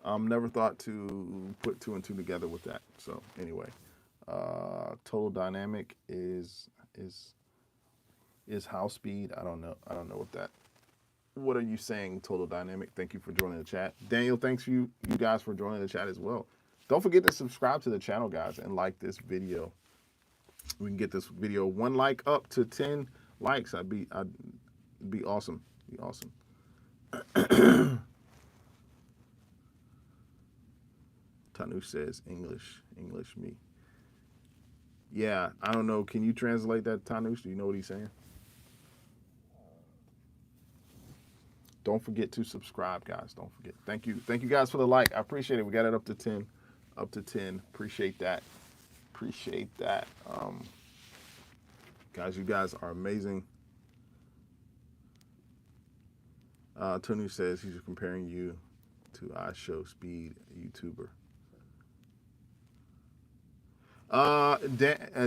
Never thought to put two and two together with that. So anyway, total dynamic is house speed. I don't know what that. What are you saying, total dynamic? Thank you for joining the chat. Daniel, thanks for you guys for joining the chat as well. Don't forget to subscribe to the channel, guys, and like this video. We can get this video 1 like up to 10 likes. I'd be awesome. Tanush says English me. Yeah, I don't know. Can you translate that, Tanush? Do you know what he's saying? Don't forget to subscribe, guys. Don't forget. Thank you guys for the like. I appreciate it. We got it up to 10. Appreciate that. Guys, you guys are amazing. Tony says he's comparing you to iShow Speed, YouTuber.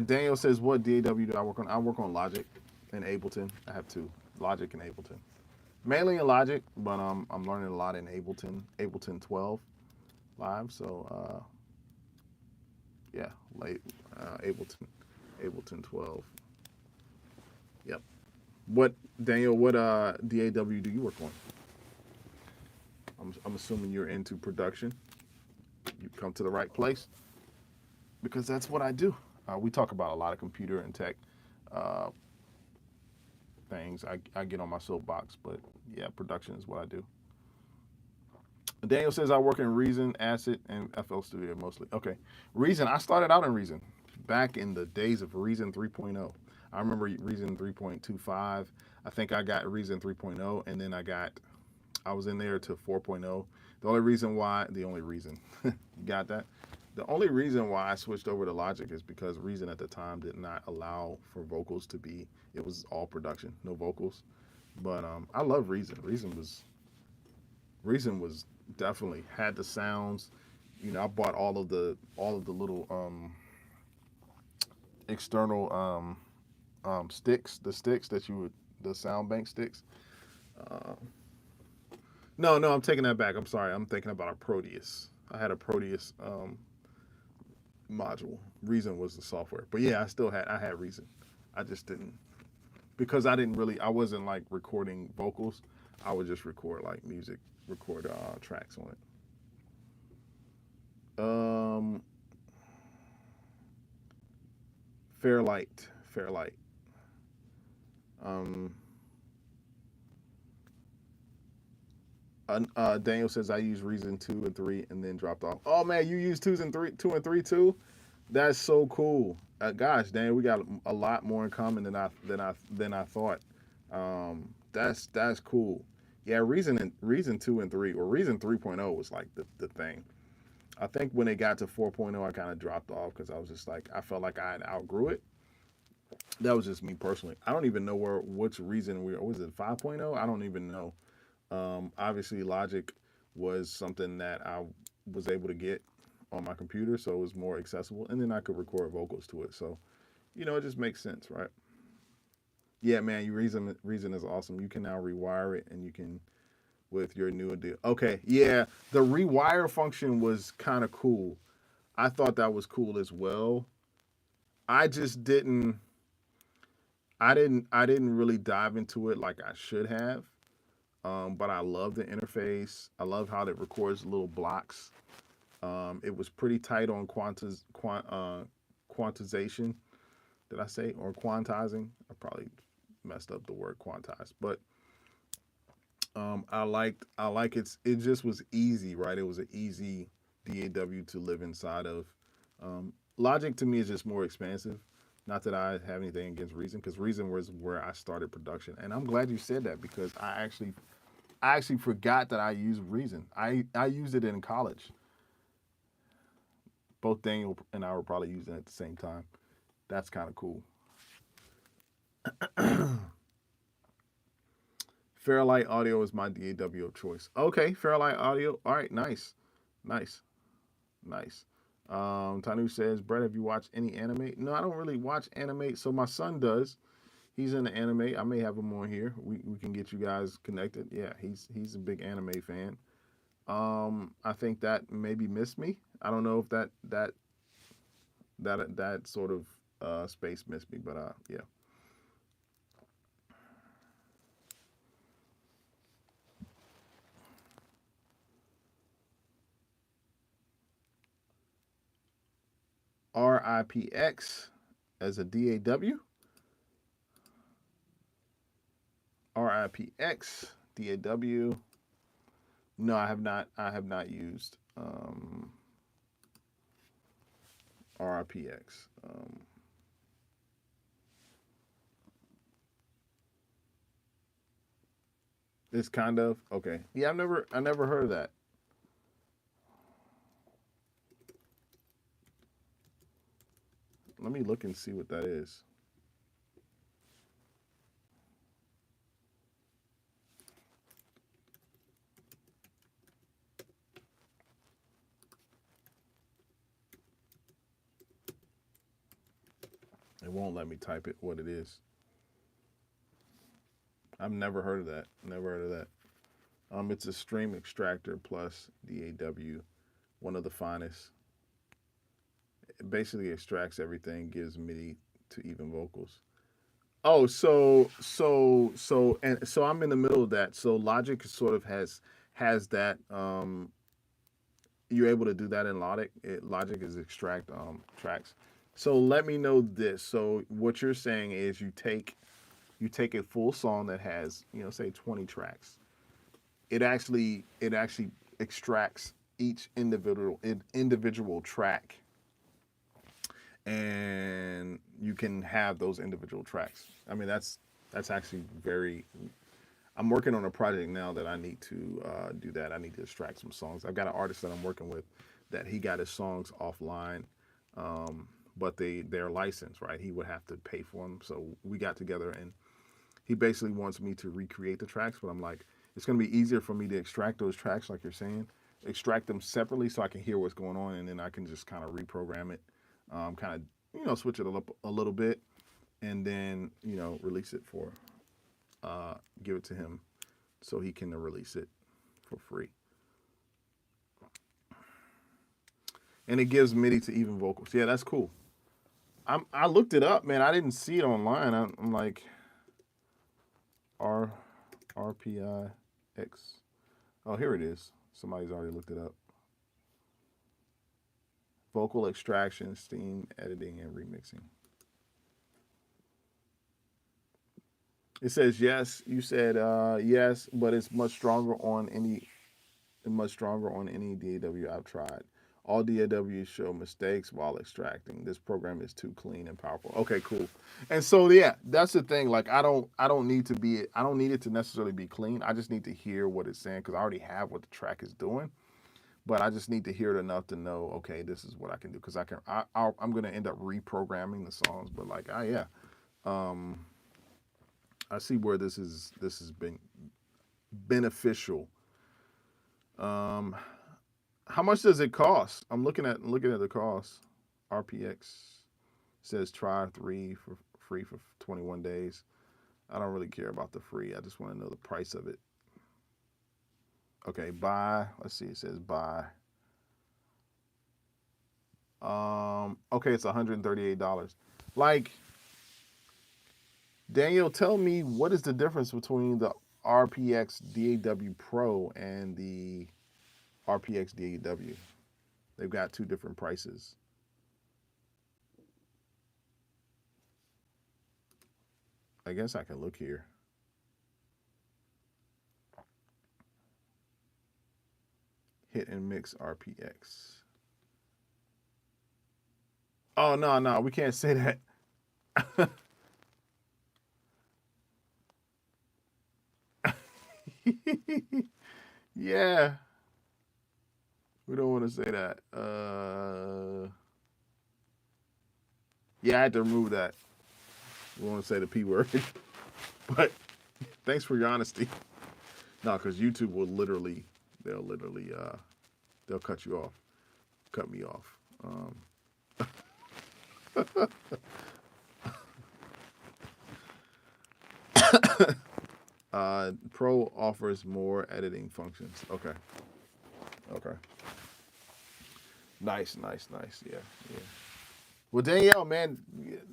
Daniel says, what DAW do I work on? I work on Logic and Ableton. I have two, Logic and Ableton. Mainly in Logic, but I'm learning a lot in Ableton 12 Live. So yeah, Ableton 12. Yep. Daniel, what DAW do you work on? I'm assuming you're into production. You've come to the right place, because that's what I do. We talk about a lot of computer and tech things. I get on my soapbox, but yeah, production is what I do. Daniel says I work in Reason, Acid, and FL Studio mostly. Okay, Reason. I started out in Reason back in the days of Reason 3.0. I remember Reason 3.25. I think I got Reason 3.0, and then I was in there to 4.0. The only reason you got that? The only reason why I switched over to Logic is because Reason at the time did not allow for vocals to be. It was all production, no vocals. But I love Reason. Reason was definitely had the sounds. You know, I bought all of the little external sticks, the sound bank sticks. No, I'm taking that back. I'm sorry. I'm thinking about a Proteus. I had a Proteus module. Reason was the software. But yeah, I had Reason. I just didn't, because I wasn't like recording vocals. I would just record like music, tracks on it. Fairlight. Daniel says I use Reason 2 and 3 and then dropped off. Oh man, you use 2 and 3 too? That's so cool. Gosh, Daniel, we got a lot more in common than I thought. That's cool. Yeah, Reason 2 and 3, or Reason 3.0 was like the thing. I think when it got to 4.0, I kind of dropped off because I was just like, I felt like I had outgrew it. That was just me personally. I don't even know which Reason was it 5.0? I don't even know. Obviously, Logic was something that I was able to get on my computer, so it was more accessible, and then I could record vocals to it. So, it just makes sense, right? Yeah, man, Reason is awesome. You can now rewire it, and you can with your new deal. Okay, yeah, the rewire function was kind of cool. I thought that was cool as well. I just didn't really dive into it like I should have. but I love the interface. I love how it records little blocks. It was pretty tight on quantization. Did I say or quantizing? I probably messed up the word quantize, but I like it just was easy, right? It was an easy DAW to live inside of. Logic to me is just more expansive. Not that I have anything against Reason, because Reason was where I started production, and I'm glad you said that because I actually forgot that I used Reason. I used it in college. Both Daniel and I were probably using it at the same time. That's kind of cool. Fairlight Audio is my DAW of choice. Okay, Fairlight Audio. All right, nice, nice, nice. Tanu says, Brett, have you watched any anime? No, I don't really watch anime. So my son does. He's in the anime. I may have him on here. We can get you guys connected. Yeah, he's a big anime fan. I think that maybe missed me. I don't know if that sort of space missed me, but yeah. RIPX as a DAW. RIPX DAW. No, I have not. I have not used RIPX. It's kind of okay. Yeah, I never heard of that. Let me look and see what that is. It won't let me type it what it is. I've never heard of that. Never heard of that. It's a stream extractor plus DAW, one of the finest. It basically extracts everything, gives MIDI to even vocals. Oh, so I'm in the middle of that. So Logic sort of has that. You're able to do that in Logic. Logic is extract tracks. So let me know this. So what you're saying is you take a full song that has say 20 tracks. It actually extracts each individual track, and you can have those individual tracks. I mean that's actually very. I'm working on a project now that I need to do that. I need to extract some songs. I've got an artist that I'm working with that he got his songs offline, but they're licensed, right? He would have to pay for them. So we got together and he basically wants me to recreate the tracks, but I'm like, it's going to be easier for me to extract those tracks, like you're saying, extract them separately so I can hear what's going on, and then I can just kind of reprogram it, kind of switch it up a little bit, and then release it for, give it to him so he can release it for free. And it gives MIDI to even vocals. Yeah, that's cool. I looked it up, man. I didn't see it online. I'm like RPIX. Oh, here it is. Somebody's already looked it up. Vocal extraction, steam editing, and remixing. It says yes. You said yes, but it's much stronger on any DAW I've tried. All DAWs show mistakes while extracting. This program is too clean and powerful. Okay, cool. And so yeah, that's the thing. Like I don't need it to necessarily be clean. I just need to hear what it's saying because I already have what the track is doing. But I just need to hear it enough to know, okay, this is what I can do because I'm gonna end up reprogramming the songs. But like, yeah, I see where this has been beneficial. How much does it cost? I'm looking at the cost. RPX says try for free for 21 days. I don't really care about the free. I just want to know the price of it. Okay, buy. Let's see. It says buy. Okay, it's $138. Like, Daniel, tell me what is the difference between the RPX DAW Pro and the RPX DAW. They've got two different prices. I guess I can look here. Hit and Mix RPX. Oh, no, we can't say that. Yeah. We don't want to say that. Yeah, I had to remove that. We want to say the P word. But thanks for your honesty. No, because YouTube will literally, they'll cut you off. Cut me off. Pro offers more editing functions. Okay. Nice. Yeah. Well, Danielle, man,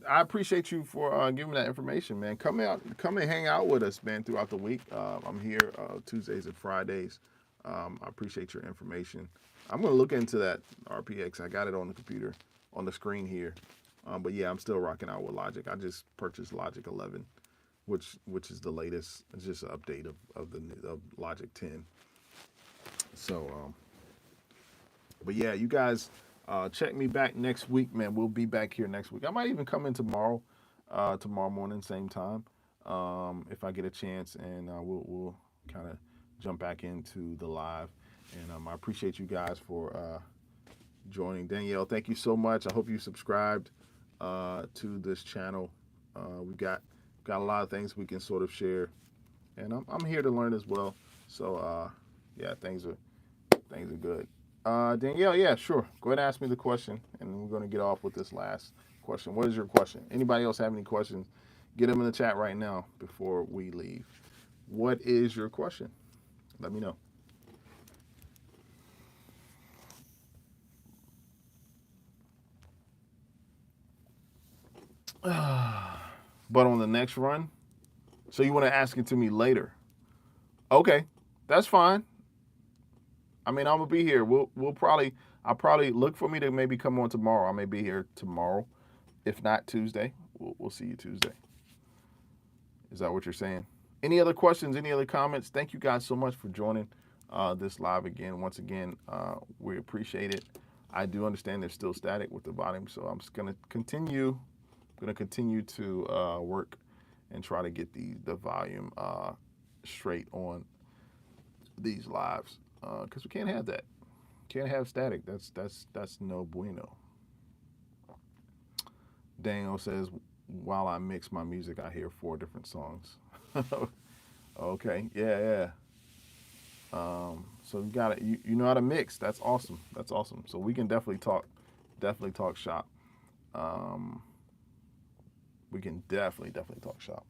I appreciate you for giving that information, man. Come and hang out with us, man, throughout the week. I'm here Tuesdays and Fridays. I appreciate your information. I'm going to look into that RPX. I got it on the computer, on the screen here. But yeah, I'm still rocking out with Logic. I just purchased Logic 11, which is the latest. It's just an update of Logic 10. So, but yeah, you guys. Check me back next week, man. We'll be back here next week. I might even come in tomorrow morning, same time, if I get a chance, and we'll kind of jump back into the live. And I appreciate you guys for joining. Danielle, thank you so much. I hope you subscribed to this channel. We got a lot of things we can sort of share, and I'm here to learn as well. So yeah, things are good. Danielle, yeah, sure. Go ahead and ask me the question, and we're going to get off with this last question. What is your question? Anybody else have any questions? Get them in the chat right now before we leave. What is your question? Let me know. But on the next run? So you want to ask it to me later? Okay, that's fine. I mean, I'm gonna be here. I'll probably look for me to maybe come on tomorrow. I may be here tomorrow, if not Tuesday. We'll see you Tuesday. Is that what you're saying? Any other questions? Any other comments? Thank you guys so much for joining this live again. Once again, we appreciate it. I do understand there's still static with the volume, so I'm just gonna continue. To work and try to get the volume straight on these lives. Because we can't have that. Can't have static. That's no bueno. Daniel says, while I mix my music, I hear 4 different songs. Okay, yeah. So you got it. You know how to mix. That's awesome. So we can definitely talk shop. We can definitely talk shop.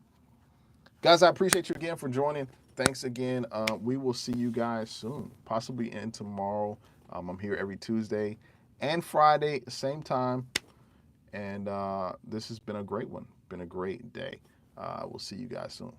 Guys, I appreciate you again for joining. Thanks again. We will see you guys soon, possibly in tomorrow. I'm here every Tuesday and Friday, same time. And this has been a great one. Been a great day. We'll see you guys soon.